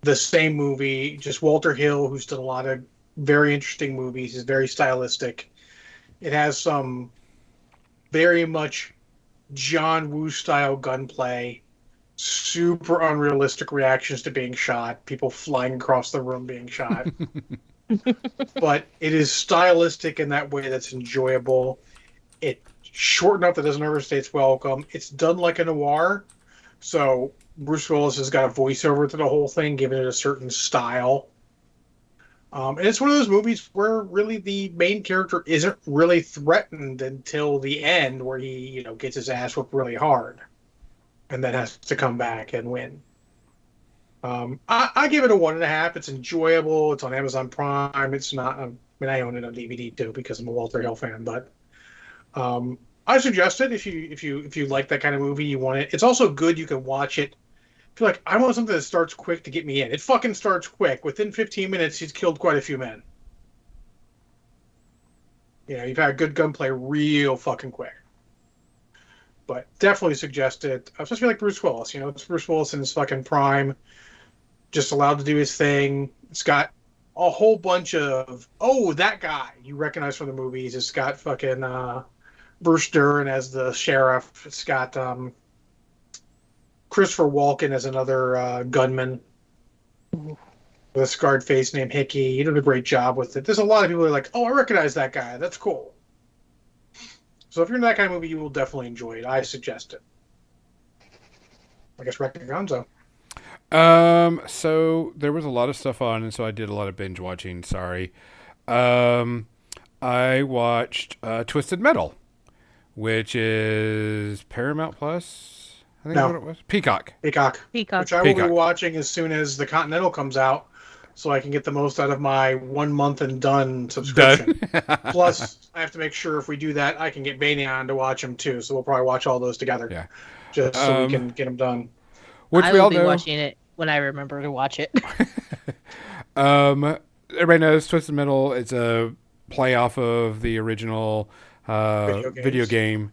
Speaker 2: the same movie. Just Walter Hill, who's done a lot of very interesting movies, is very stylistic. It has some very much John Woo style gunplay, super unrealistic reactions to being shot, people flying across the room being shot. But it is stylistic in that way that's enjoyable. It's short enough that doesn't overstay its welcome. It's done like a noir, so Bruce Willis has got a voiceover to the whole thing, giving it a certain style. And it's one of those movies where really the main character isn't really threatened until the end, where he, gets his ass whooped really hard, and then has to come back and win. I give it a 1.5. It's enjoyable. It's on Amazon Prime. It's not. I own it on DVD too because I'm a Walter Hill fan. But I suggest it if you like that kind of movie. You want it. It's also good. You can watch it. I feel like I want something that starts quick to get me in. It fucking starts quick. Within 15 minutes, he's killed quite a few men. You've had good gunplay real fucking quick. But definitely suggest it. Especially like Bruce Willis. It's Bruce Willis in his fucking prime. Just allowed to do his thing. It's got a whole bunch of, that guy you recognize from the movies. It's got fucking Bruce Dern as the sheriff. It's got Christopher Walken as another gunman with a scarred face named Hickey. He did a great job with it. There's a lot of people that are like, I recognize that guy. That's cool. So if you're in that kind of movie, you will definitely enjoy it. I suggest it. I guess Rector Gonzo.
Speaker 1: So there was a lot of stuff on, and so I did a lot of binge watching. Sorry. I watched Twisted Metal, which is Paramount Plus. I think that's what it was. Peacock.
Speaker 2: Which I will be watching as soon as the Continental comes out, so I can get the most out of my 1 month and done subscription. Plus, I have to make sure if we do that, I can get Banyan to watch them too. So we'll probably watch all those together.
Speaker 1: Yeah.
Speaker 2: Just so we can get them done.
Speaker 1: Which
Speaker 4: I
Speaker 1: we
Speaker 4: will
Speaker 1: all
Speaker 4: be
Speaker 1: know.
Speaker 4: watching it when I remember to watch it.
Speaker 1: Everybody knows Twisted Metal. It's a play off of the original video game.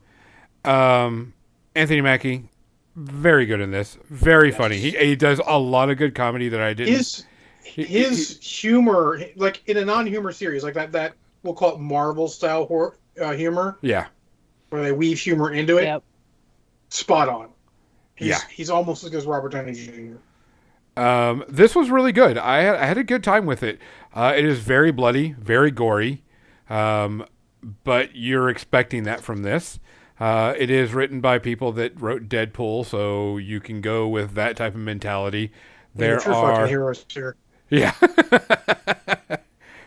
Speaker 1: Anthony Mackie, very good in this. Very funny. He does a lot of good comedy that I didn't.
Speaker 2: His humor, like in a non-humor series, like that we'll call it Marvel style humor.
Speaker 1: Yeah.
Speaker 2: Where they weave humor into it.
Speaker 4: Yep.
Speaker 2: Spot on. He's almost as good as Robert Downey Jr.
Speaker 1: This was really good. I had a good time with it. It is very bloody, very gory, but you're expecting that from this. It is written by people that wrote Deadpool, so you can go with that type of mentality. There
Speaker 2: True
Speaker 1: are
Speaker 2: fucking heroes here.
Speaker 1: yeah.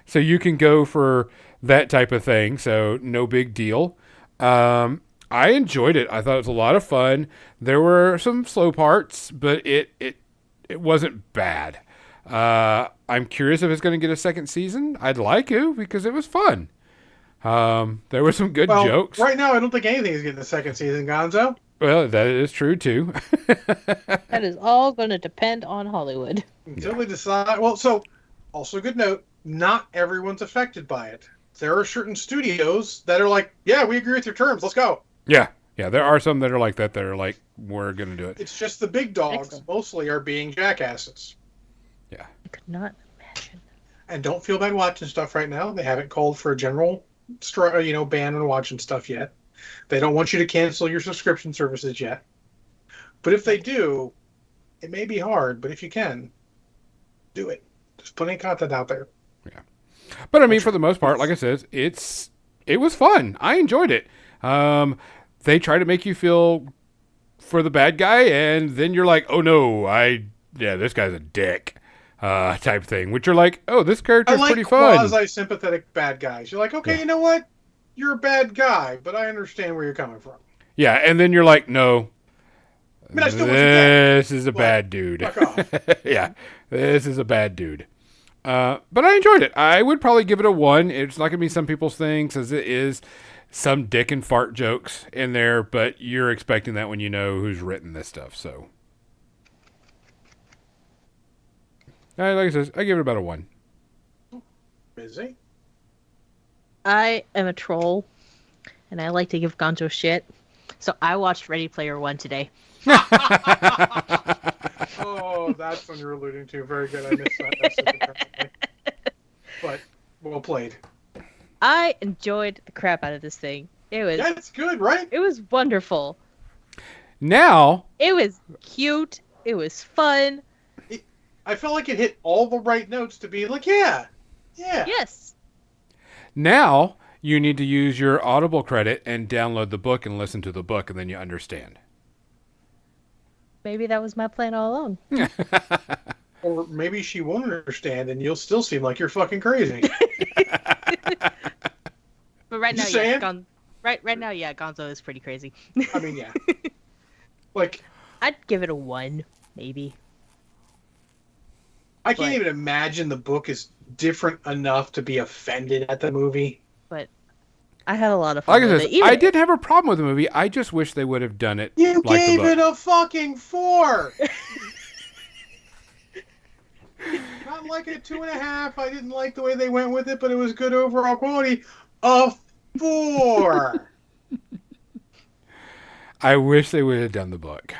Speaker 1: So you can go for that type of thing. So no big deal. I enjoyed it. I thought it was a lot of fun. There were some slow parts, but it wasn't bad. I'm curious if it's going to get a second season. I'd like to because it was fun. There were some good jokes.
Speaker 2: Right now, I don't think anything is getting a second season, Gonzo.
Speaker 1: Well, that is true too.
Speaker 4: That is all going to depend on Hollywood.
Speaker 2: Until they decide. Well, so also good note. Not everyone's affected by it. There are certain studios that are like, yeah, we agree with your terms. Let's go.
Speaker 1: Yeah. There are some that are like that. That are like, we're going to do it.
Speaker 2: It's just the big dogs
Speaker 4: Excellent.
Speaker 2: mostly are being jackasses.
Speaker 1: Yeah.
Speaker 4: I could not imagine.
Speaker 2: And don't feel bad watching stuff right now. They haven't called for a general, ban on watching stuff yet. They don't want you to cancel your subscription services yet. But if they do, it may be hard. But if you can, do it. There's plenty of content out there.
Speaker 1: But I mean, for the most part, like I said, it was fun. I enjoyed it. They try to make you feel for the bad guy, and then you're like, oh no, this guy's a dick, type thing. Which you're like, oh, this character's pretty fun.
Speaker 2: Quasi-sympathetic bad guys. You're like, okay,
Speaker 1: Yeah.
Speaker 2: You know what? You're a bad guy, but I understand where you're coming from.
Speaker 1: Yeah, and then you're like, no,
Speaker 2: I mean, I still want you dead.
Speaker 1: this is a bad dude.
Speaker 2: Fuck off.
Speaker 1: Yeah, this is a bad dude. But I enjoyed it. I would probably give it a 1. It's not going to be some people's thing, because it is some dick and fart jokes in there, but you're expecting that when you know who's written this stuff. So, like I said, I give it about a 1.
Speaker 2: Busy.
Speaker 4: I am a troll, and I like to give Gonzo shit. So I watched Ready Player One today.
Speaker 2: Oh, that's what you're alluding to. Very good. I missed that message apparently. But well played.
Speaker 4: I enjoyed the crap out of this thing.
Speaker 2: Yeah, it's good, right?
Speaker 4: It was wonderful.
Speaker 1: Now,
Speaker 4: It was cute. It was fun.
Speaker 2: I felt like it hit all the right notes to be like, yeah.
Speaker 4: Yes.
Speaker 1: now you need to use your Audible credit and download the book and listen to the book, and then you understand.
Speaker 4: Maybe that was my plan all along.
Speaker 2: Or maybe she won't understand, and you'll still seem like you're fucking crazy.
Speaker 4: But right now,
Speaker 2: Just
Speaker 4: yeah,
Speaker 2: saying.
Speaker 4: right now, yeah, Gonzo is pretty crazy.
Speaker 2: I mean, yeah. Like,
Speaker 4: I'd give it a 1, maybe.
Speaker 2: I can't
Speaker 4: But-
Speaker 2: even imagine the book is different enough to be offended at the movie.
Speaker 4: But I had a lot of fun
Speaker 1: Like I
Speaker 4: with
Speaker 1: said,
Speaker 4: it. Even
Speaker 1: I didn't have a problem with the movie. I just wish they would have done it
Speaker 2: You
Speaker 1: like the
Speaker 2: gave
Speaker 1: book.
Speaker 2: it a fucking 4. Not like a 2.5. I didn't like the way they went with it, but it was good overall quality. A 4.
Speaker 1: I wish they would have done the book.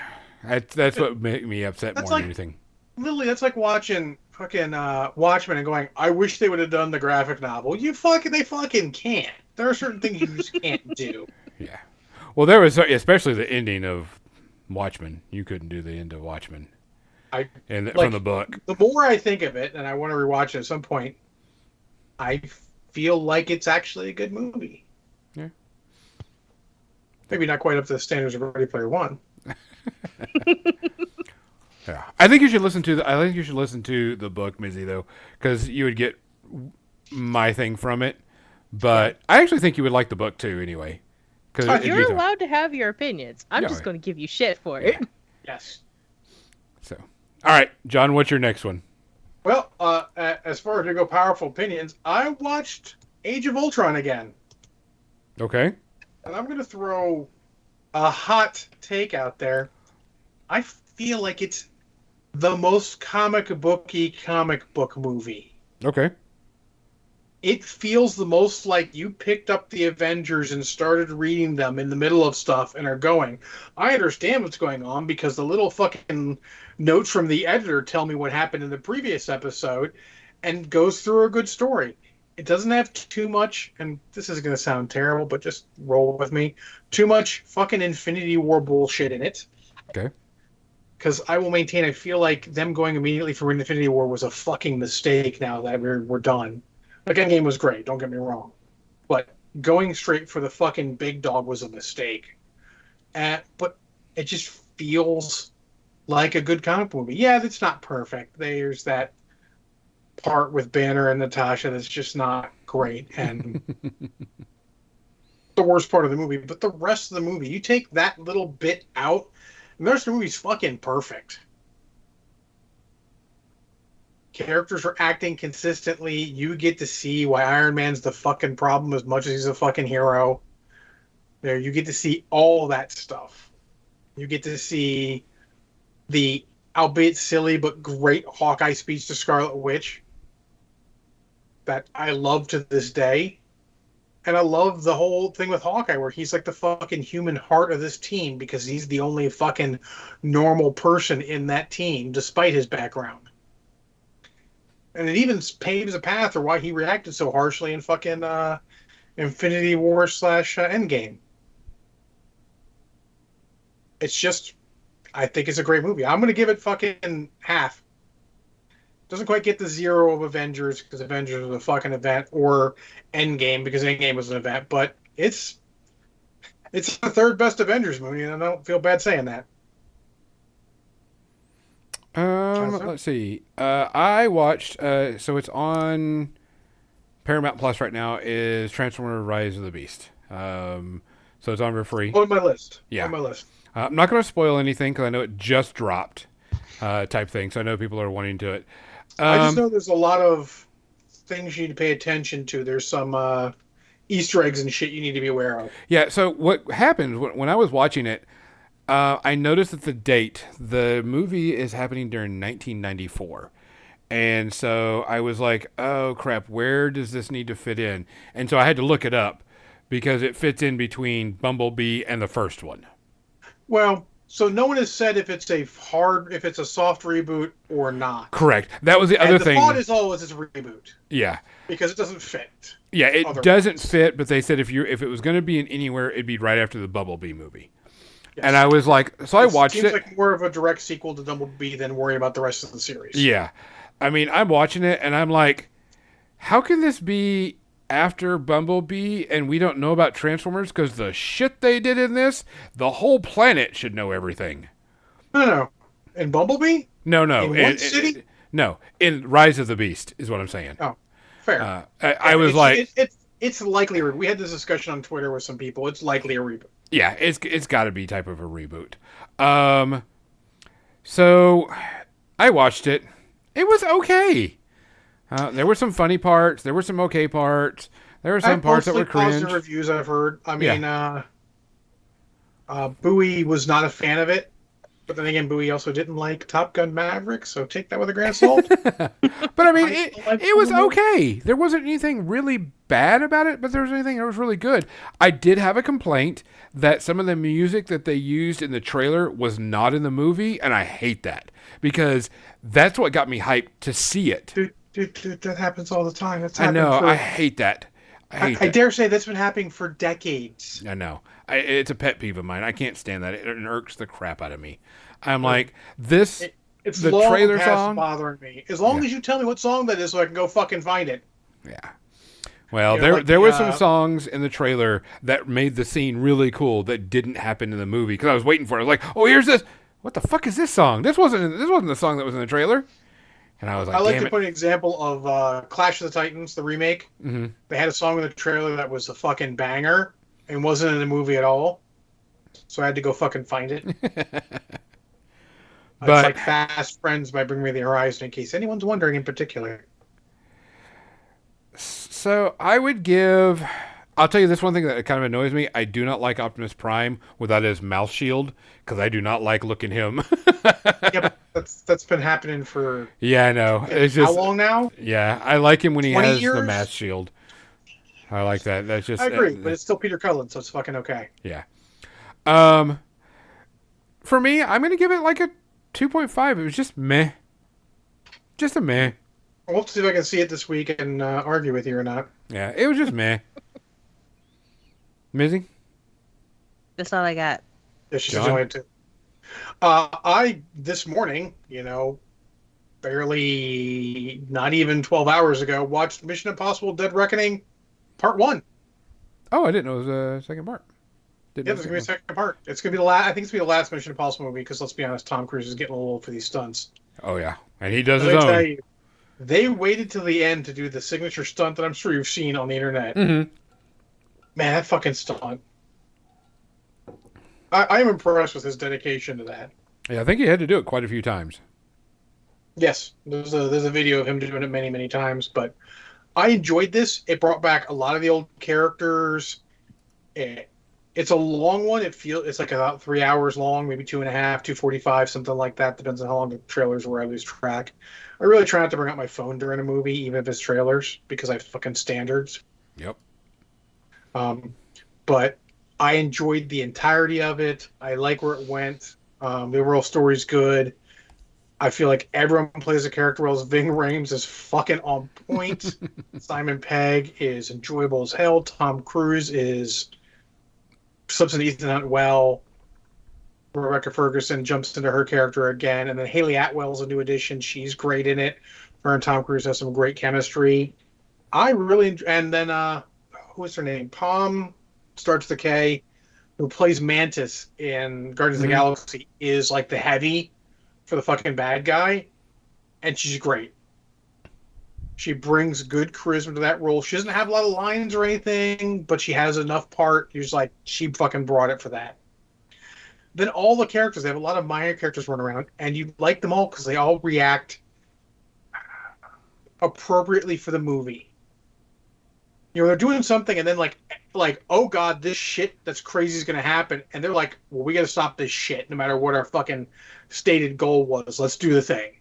Speaker 1: That's what made me upset
Speaker 2: That's
Speaker 1: more
Speaker 2: like-
Speaker 1: than anything.
Speaker 2: Literally, that's like watching fucking Watchmen and going, I wish they would have done the graphic novel. They fucking can't. There are certain things you just can't do.
Speaker 1: Yeah. Well, there was especially the ending of Watchmen. You couldn't do the end of Watchmen. From the book.
Speaker 2: The more I think of it, and I want to rewatch it at some point, I feel like it's actually a good movie.
Speaker 1: Yeah.
Speaker 2: Maybe not quite up to the standards of Ready Player One.
Speaker 1: Yeah. I think you should listen to the book, Mizzy, though, because you would get my thing from it. But I actually think you would like the book too, anyway. Because
Speaker 4: You're allowed to have your opinions. I'm
Speaker 1: Yeah.
Speaker 4: just going to give you shit for it.
Speaker 2: Yes.
Speaker 1: So, all right, John, what's your next one?
Speaker 2: Well, as far as we go, powerful opinions, I watched Age of Ultron again.
Speaker 1: Okay.
Speaker 2: And I'm going to throw a hot take out there. I feel like it's the most comic book movie.
Speaker 1: Okay.
Speaker 2: It feels the most like you picked up the Avengers and started reading them in the middle of stuff and are going, I understand what's going on because the little fucking notes from the editor tell me what happened in the previous episode, and goes through a good story. It doesn't have too much, and this is going to sound terrible, but just roll with me, too much fucking Infinity War bullshit in it.
Speaker 1: Okay.
Speaker 2: because I will maintain I feel like them going immediately for Infinity War was a fucking mistake. Now that we're done, like Endgame was great. Don't get me wrong, but going straight for the fucking big dog was a mistake. But it just feels like a good comic book movie. Yeah, it's not perfect. There's that part with Banner and Natasha that's just not great, and the worst part of the movie. But the rest of the movie, you take that little bit out, and the rest of the movie's fucking perfect. Characters are acting consistently. You get to see why Iron Man's the fucking problem as much as he's a fucking hero. There, you get to see all that stuff. You get to see the albeit silly but great Hawkeye speech to Scarlet Witch that I love to this day. And I love the whole thing with Hawkeye where he's like the fucking human heart of this team because he's the only fucking normal person in that team despite his background. And it even paves a path for why he reacted so harshly in fucking Infinity War / Endgame. It's just, I think it's a great movie. I'm going to give it fucking half. Doesn't quite get the 0 of Avengers because Avengers was a fucking event, or Endgame because Endgame was an event, but it's the third best Avengers movie, and I don't feel bad saying that.
Speaker 1: Let's see. I watched. So it's on Paramount Plus right now. Is Transformers: Rise of the Beast. So it's on for free.
Speaker 2: On my list.
Speaker 1: Yeah.
Speaker 2: On my list.
Speaker 1: I'm not going to spoil anything because I know it just dropped. Type thing. So I know people are wanting to it.
Speaker 2: I just know there's a lot of things you need to pay attention to. There's some Easter eggs and shit you need to be aware of.
Speaker 1: Yeah. So what happened when I was watching it? I noticed that the movie is happening during 1994. And so I was like, oh crap, where does this need to fit in? And so I had to look it up because it fits in between Bumblebee and the first one.
Speaker 2: Well, so no one has said if it's a soft reboot or not.
Speaker 1: Correct. That was the other thing.
Speaker 2: The thought is always it's a reboot.
Speaker 1: Yeah.
Speaker 2: Because it doesn't fit.
Speaker 1: Yeah, it doesn't fit, but they said if it was going to be in anywhere, it'd be right after the Bumblebee movie.
Speaker 2: Yes.
Speaker 1: And I was like, so I watched it.
Speaker 2: Seems like more of a direct sequel to Bumblebee than worrying about the rest of the series.
Speaker 1: Yeah. I mean, I'm watching it and I'm like, how can this be after Bumblebee and we don't know about Transformers? Because the shit they did in this, the whole planet should know everything.
Speaker 2: No. In Bumblebee?
Speaker 1: No.
Speaker 2: In one city?
Speaker 1: No. In Rise of the Beast is what I'm saying.
Speaker 2: Oh, fair.
Speaker 1: I was like...
Speaker 2: It's likely... We had this discussion on Twitter with some people. It's likely a reboot.
Speaker 1: Yeah, it's got to be type of a reboot. So I watched it. It was okay. There were some funny parts. There were some okay parts. There were some parts that were cringe.
Speaker 2: Positive reviews I've heard. I mean, Bowie was not a fan of it, but then again, Bowie also didn't like Top Gun Maverick, so take that with a grain of salt.
Speaker 1: But I mean, it was okay. There wasn't anything really bad about it, but there was anything that was really good. I did have a complaint that some of the music that they used in the trailer was not in the movie, and I hate that because that's what got me hyped to see it.
Speaker 2: Dude, that happens all the time.
Speaker 1: I know. I hate that.
Speaker 2: I dare say that's been happening for decades.
Speaker 1: I know. It's a pet peeve of mine. I can't stand that. It irks the crap out of me. I'm like, this...
Speaker 2: It's
Speaker 1: the
Speaker 2: long
Speaker 1: trailer
Speaker 2: past
Speaker 1: song
Speaker 2: bothering me. As long as you tell me what song that is so I can go fucking find it.
Speaker 1: Yeah. Well, there were some songs in the trailer that made the scene really cool that didn't happen in the movie because I was waiting for it. I was like, oh, here's this. What the fuck is this song? This wasn't the song that was in the trailer. And I was like,
Speaker 2: I like to put an example of Clash of the Titans, the remake.
Speaker 1: Mm-hmm.
Speaker 2: They had a song in the trailer that was a fucking banger and wasn't in the movie at all. So I had to go fucking find it. It's like Fast Friends by Bring Me the Horizon, in case anyone's wondering in particular.
Speaker 1: So I would give... I'll tell you this one thing that kind of annoys me. I do not like Optimus Prime without his mouth shield because I do not like looking him.
Speaker 2: Yeah, but that's been happening for...
Speaker 1: Yeah, I know. It's just,
Speaker 2: how long now?
Speaker 1: Yeah, I like him when he has
Speaker 2: years?
Speaker 1: the mask shield. I like that. That's just...
Speaker 2: I agree, but it's still Peter Cullen, so it's fucking okay.
Speaker 1: Yeah. For me, I'm going to give it like a 2.5. It was just meh. Just a meh.
Speaker 2: We'll have to see if I can see it this week and argue with you or not.
Speaker 1: Yeah, it was just meh. Mizzy?
Speaker 4: That's all I got.
Speaker 2: Yeah, she's
Speaker 1: John?
Speaker 2: only two. I this morning, barely not even 12 hours ago, watched Mission Impossible: Dead Reckoning Part One.
Speaker 1: Oh, I didn't know it was a second part. Didn't
Speaker 2: Yeah,
Speaker 1: know
Speaker 2: there's
Speaker 1: the
Speaker 2: gonna be a
Speaker 1: second
Speaker 2: second part. It's gonna be the last. I think it's gonna be the last Mission Impossible movie because let's be honest, Tom Cruise is getting a little old for these stunts.
Speaker 1: one. Oh yeah, and he does
Speaker 2: Let
Speaker 1: his
Speaker 2: me tell
Speaker 1: own.
Speaker 2: you, they waited till the end to do the signature stunt that I'm sure you've seen on the internet.
Speaker 1: Mm-hmm.
Speaker 2: Man, that fucking stunt. I am impressed with his dedication to that.
Speaker 1: Yeah, I think he had to do it quite a few times.
Speaker 2: Yes, there's a video of him doing it many many times, but I enjoyed this. It brought back a lot of the old characters. It, it's a long one. It's like about 3 hours long, maybe 2.5, 2:45, something like that. Depends on how long the trailers were. I lose track. I really try not to bring out my phone during a movie, even if it's trailers, because I have fucking standards.
Speaker 1: Yep.
Speaker 2: Um, but I enjoyed the entirety of it. I like where it went. The overall story's good. I feel like everyone plays a character well. Ving Rhames is fucking on point. Simon Pegg is enjoyable as hell. Tom Cruise is slips into Ethan Hunt well. Rebecca Ferguson jumps into her character again, and then Haley Atwell's a new addition. She's great in it. Her and Tom Cruise have some great chemistry. I really and then who is her name? Palm starts the K, who plays Mantis in Guardians of the
Speaker 1: Mhm.
Speaker 2: Galaxy, is like the heavy for the fucking bad guy, and she's great. She brings good charisma to that role. She doesn't have a lot of lines or anything, but she has enough part. You're just like, she fucking brought it for that. Then all the characters, they have a lot of minor characters running around, and you like them all because they all react appropriately for the movie. They're doing something, and then like, oh god, this shit that's crazy is gonna happen, and they're like, well, we gotta stop this shit, no matter what our fucking stated goal was. Let's do the thing.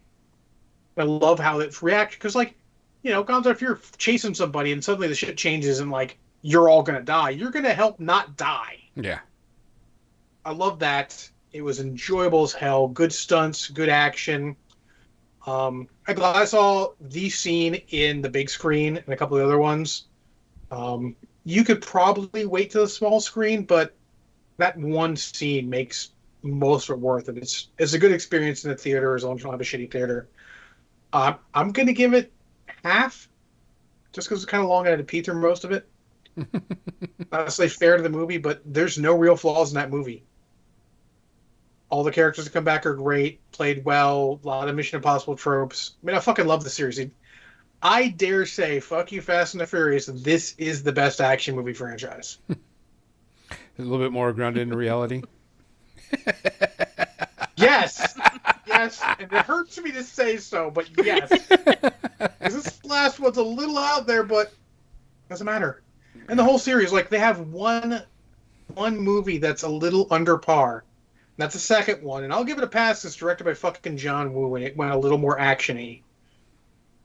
Speaker 2: I love how it's react because, like, Gonzo, if you're chasing somebody and suddenly the shit changes and like you're all gonna die, you're gonna help not die.
Speaker 1: Yeah.
Speaker 2: I love that. It was enjoyable as hell. Good stunts, good action. I'm glad I saw the scene in the big screen and a couple of the other ones. You could probably wait to the small screen, but that one scene makes most of it worth it. It's a good experience in the theater as long as you don't have a shitty theater. I'm going to give it half, just because it's kind of long and I had to pee through most of it. Honestly, fair to the movie, but there's no real flaws in that movie. All the characters that come back are great, played well, a lot of Mission Impossible tropes. I mean, I fucking love the series. I dare say, fuck you, Fast and the Furious, this is the best action movie franchise.
Speaker 1: A little bit more grounded in reality.
Speaker 2: Yes! Yes, and it hurts me to say so, but yes. This last one's a little out there, but doesn't matter. And the whole series, like, they have one movie that's a little under par. That's the second one, and I'll give it a pass. It's directed by fucking John Woo, and it went a little more action-y.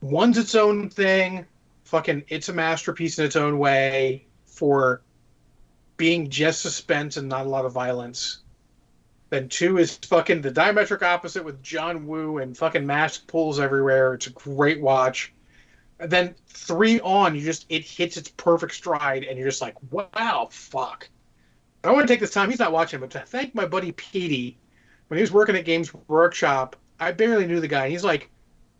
Speaker 2: One's its own thing. Fucking, it's a masterpiece in its own way for being just suspense and not a lot of violence. Then two is fucking the diametric opposite with John Woo and fucking mask pulls everywhere. It's a great watch. And then three on, it hits its perfect stride, and you're just like, wow, fuck. I want to take this time, he's not watching, but to thank my buddy Petey. When he was working at Games Workshop, I barely knew the guy. And he's like,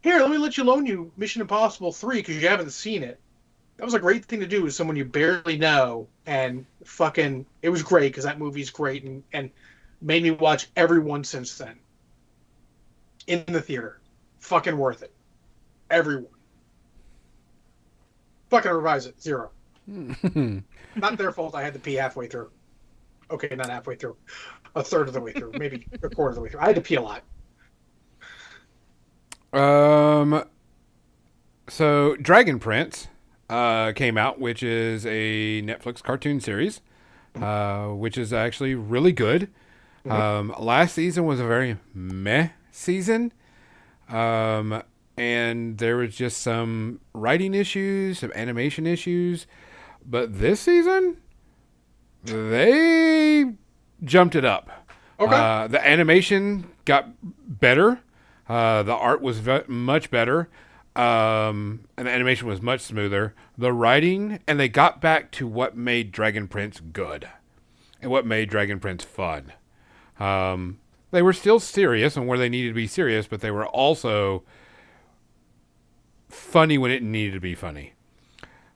Speaker 2: here, let me loan you Mission Impossible 3 because you haven't seen it. That was a great thing to do with someone you barely know. And fucking, it was great because that movie's great and made me watch every one since then. In the theater. Fucking worth it. Everyone. Fucking revise it. 0. Not their fault I had to pee halfway through. Okay, not halfway through. A third of the way through. Maybe a quarter of the way through. I had to pee a lot.
Speaker 1: So Dragon Prince came out, which is a Netflix cartoon series, which is actually really good. Last season was a very meh season. And there was just some writing issues, some animation issues. But this season, they jumped it up.
Speaker 2: Okay.
Speaker 1: The animation got better. The art was much better. And the animation was much smoother. The writing, and they got back to what made Dragon Prince good and what made Dragon Prince fun. They were still serious and where they needed to be serious, but they were also funny when it needed to be funny.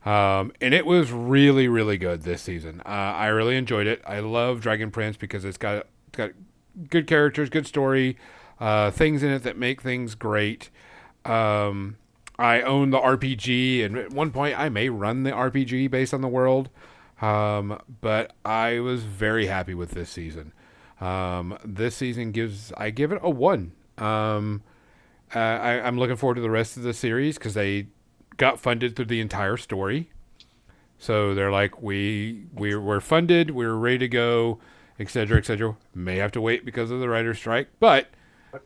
Speaker 1: And it was really, really good this season. I really enjoyed it. I love Dragon Prince because it's got good characters, good story, things in it that make things great. I own the RPG, and at one point I may run the RPG based on the world. But I was very happy with this season. This season I give it a 1. I'm looking forward to the rest of the series because they got funded through the entire story. So they're like, we're funded, we're ready to go, etc., etc. May have to wait because of the writer's strike, but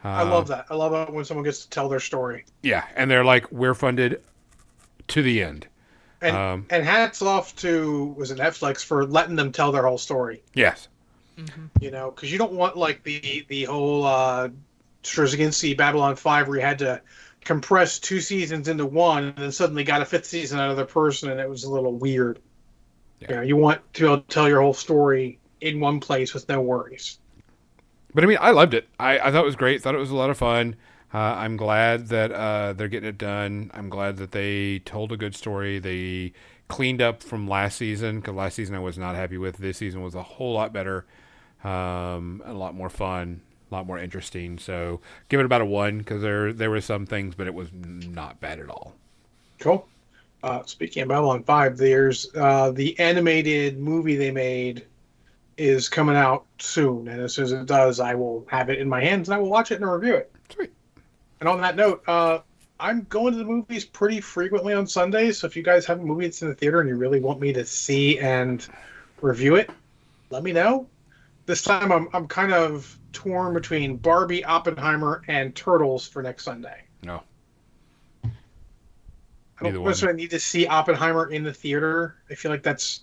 Speaker 2: I love that. I love it when someone gets to tell their story.
Speaker 1: yeah, and they're like, we're funded to the end.
Speaker 2: And hats off to Netflix for letting them tell their whole story.
Speaker 1: Yes.
Speaker 4: Mm-hmm.
Speaker 2: You know, because you don't want like the whole Straczynski Babylon 5 where you had to compress 2 seasons into one and then suddenly got a 5th season out of the person and it was a little weird.
Speaker 1: Yeah.
Speaker 2: You know, you want to be able to tell your whole story in one place with no worries.
Speaker 1: But I mean, I loved it. I thought it was great. Thought it was a lot of fun. I'm glad that they're getting it done. I'm glad that they told a good story. They cleaned up from last season because last season I was not happy with. This season was a whole lot better, a lot more fun, a lot more interesting. So give it about a 1 because there were some things, but it was not bad at all.
Speaker 2: Cool. Speaking of Babylon 5, there's the animated movie they made is coming out soon. And as soon as it does, I will have it in my hands and I will watch it and review it.
Speaker 1: Sweet.
Speaker 2: And on that note, I'm going to the movies pretty frequently on Sundays. So if you guys have a movie that's in the theater and you really want me to see and review it, let me know. This time I'm kind of torn between Barbie, Oppenheimer, and Turtles for next Sunday.
Speaker 1: No.
Speaker 2: I
Speaker 1: Neither
Speaker 2: don't
Speaker 1: one.
Speaker 2: necessarily need to see Oppenheimer in the theater. I feel like that's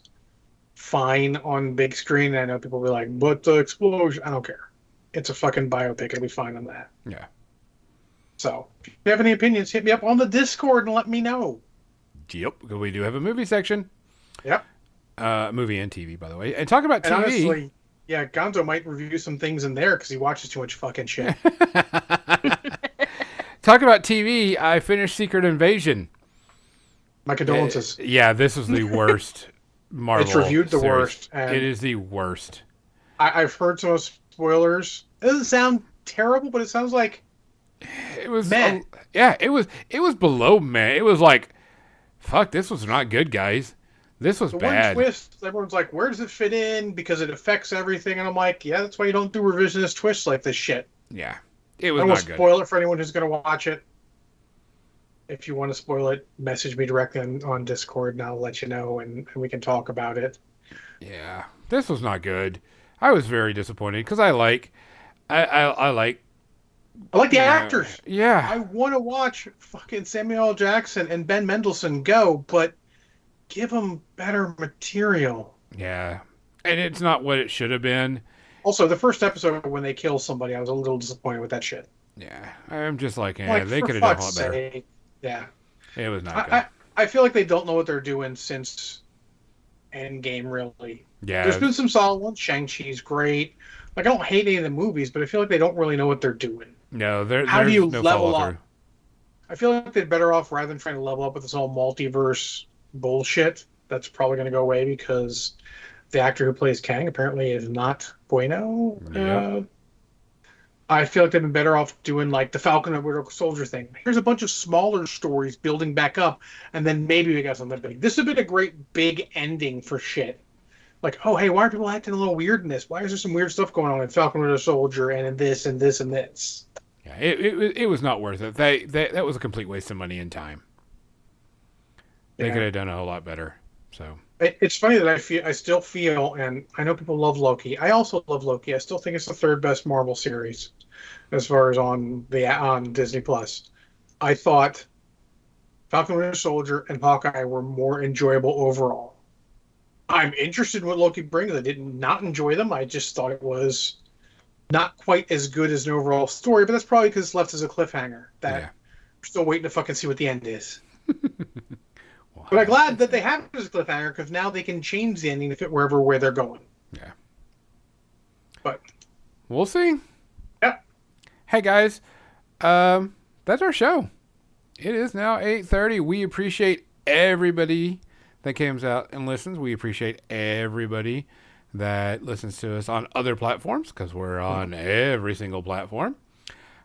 Speaker 2: fine on big screen. I know people will be like, but the explosion. I don't care. It's a fucking biopic. It'll be fine on that.
Speaker 1: Yeah.
Speaker 2: So if you have any opinions, hit me up on the Discord and let me know.
Speaker 1: Yep. We do have a movie section.
Speaker 2: Yep.
Speaker 1: Movie and TV, by the way. And talk about
Speaker 2: And
Speaker 1: TV.
Speaker 2: honestly, yeah, Gonzo might review some things in there because he watches too much fucking shit.
Speaker 1: Talk about TV. I finished Secret Invasion.
Speaker 2: My condolences.
Speaker 1: Yeah, this was the worst Marvel.
Speaker 2: It's reviewed the
Speaker 1: series.
Speaker 2: worst. And
Speaker 1: It is the worst.
Speaker 2: I've heard some spoilers. It doesn't sound terrible, but it sounds like
Speaker 1: It was
Speaker 2: meh.
Speaker 1: it was below meh. It was like, fuck, this was not good, guys. This was
Speaker 2: the
Speaker 1: bad.
Speaker 2: one twist. Everyone's like, where does it fit in? Because it affects everything. And I'm like, yeah, that's why you don't do revisionist twists like this shit.
Speaker 1: Yeah, it
Speaker 2: I
Speaker 1: was
Speaker 2: won't
Speaker 1: not good.
Speaker 2: spoil it for anyone who's going to watch it. If you want to spoil it, message me directly on Discord and I'll let you know and we can talk about it.
Speaker 1: Yeah, this was not good. I was very disappointed because I like
Speaker 2: I like the
Speaker 1: Yeah.
Speaker 2: actors.
Speaker 1: Yeah.
Speaker 2: I want to watch fucking Samuel L. Jackson and Ben Mendelsohn go, but give them better material.
Speaker 1: Yeah. And it's not what it should have been.
Speaker 2: Also, the first episode when they kill somebody, I was a little disappointed with that shit.
Speaker 1: Yeah. I'm just like, yeah,
Speaker 2: Like,
Speaker 1: they
Speaker 2: for
Speaker 1: could have done a
Speaker 2: fuck's
Speaker 1: lot better.
Speaker 2: sake. Yeah.
Speaker 1: It was not good.
Speaker 2: I feel like they don't know what they're doing since Endgame, really.
Speaker 1: Yeah.
Speaker 2: There's been some solid ones. Shang-Chi's great. Like, I don't hate any of the movies, but I feel like they don't really know what they're doing.
Speaker 1: No,
Speaker 2: How do
Speaker 1: there's
Speaker 2: you
Speaker 1: no
Speaker 2: level
Speaker 1: follow
Speaker 2: up?
Speaker 1: through.
Speaker 2: I feel like they're better off rather than trying to level up with this whole multiverse bullshit. That's probably going to go away because the actor who plays Kang apparently is not bueno.
Speaker 1: Yeah.
Speaker 2: I feel like they've been better off doing like the Falcon and Winter Soldier thing. Here's a bunch of smaller stories building back up, and then maybe we got something big. This would have been a great big ending for shit. Like, oh, hey, why are people acting a little weird in this? Why is there some weird stuff going on in Falcon and Winter Soldier and in this and this and this?
Speaker 1: Yeah, it was not worth it. That was a complete waste of money and time. They
Speaker 2: Yeah.
Speaker 1: could have done a whole lot better. So
Speaker 2: It's funny that I still feel, and I know people love Loki. I also love Loki. I still think it's the 3rd best Marvel series, as far as on Disney Plus. I thought Falcon Winter Soldier and Hawkeye were more enjoyable overall. I'm interested in what Loki brings. I did not enjoy them. I just thought it was not quite as good as an overall story, but that's probably because it's left as a cliffhanger. That
Speaker 1: yeah.
Speaker 2: we're still waiting to fucking see what the end is.
Speaker 1: Well,
Speaker 2: But I'm glad that they have it as a cliffhanger because now they can change the ending to fit where they're going.
Speaker 1: Yeah.
Speaker 2: But
Speaker 1: We'll see. Hey guys, that's our show. It is now 8:30. We appreciate everybody that comes out and listens. We appreciate everybody that listens to us on other platforms because we're on every single platform.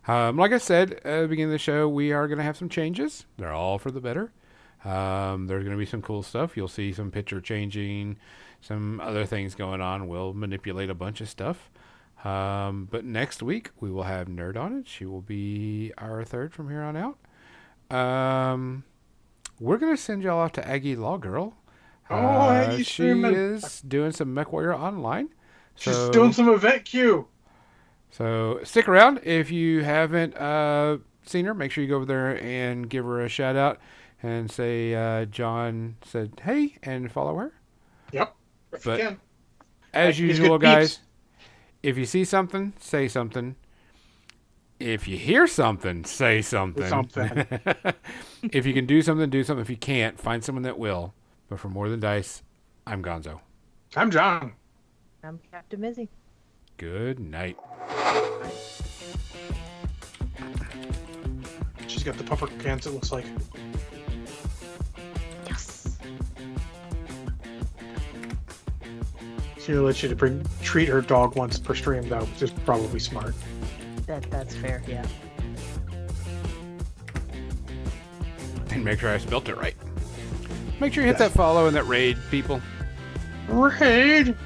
Speaker 1: Like I said at the beginning of the show, we are going to have some changes. They're all for the better. There's going to be some cool stuff. You'll see some picture changing, some other things going on. We'll manipulate a bunch of stuff. But next week we will have Nerd on it. She will be our third from here on out. We're going to send y'all off to Aggie Law Girl.
Speaker 2: Aggie
Speaker 1: she
Speaker 2: Sherman.
Speaker 1: is doing some MechWarrior Online.
Speaker 2: She's
Speaker 1: So-
Speaker 2: doing some event queue.
Speaker 1: So stick around. If you haven't seen her, make sure you go over there and give her a shout out and say John said hey and follow her.
Speaker 2: Yep. If you
Speaker 1: But-
Speaker 2: can.
Speaker 1: As
Speaker 2: He's
Speaker 1: usual,
Speaker 2: good peeps.
Speaker 1: guys, if you see something, say something. If you hear something, say something.
Speaker 2: Something.
Speaker 1: If you can do something, do something. If you can't, find someone that will. But for More Than Dice, I'm Gonzo.
Speaker 2: I'm John.
Speaker 4: I'm Captain Mizzy.
Speaker 1: Good night.
Speaker 2: She's got the puffer pants, it looks like.
Speaker 3: Yes.
Speaker 2: She let you to treat her dog once per stream, though, which is probably smart.
Speaker 4: That's fair. Yeah.
Speaker 1: And make sure I spelt it right. Make sure you hit that follow and that raid, people.
Speaker 2: Raid!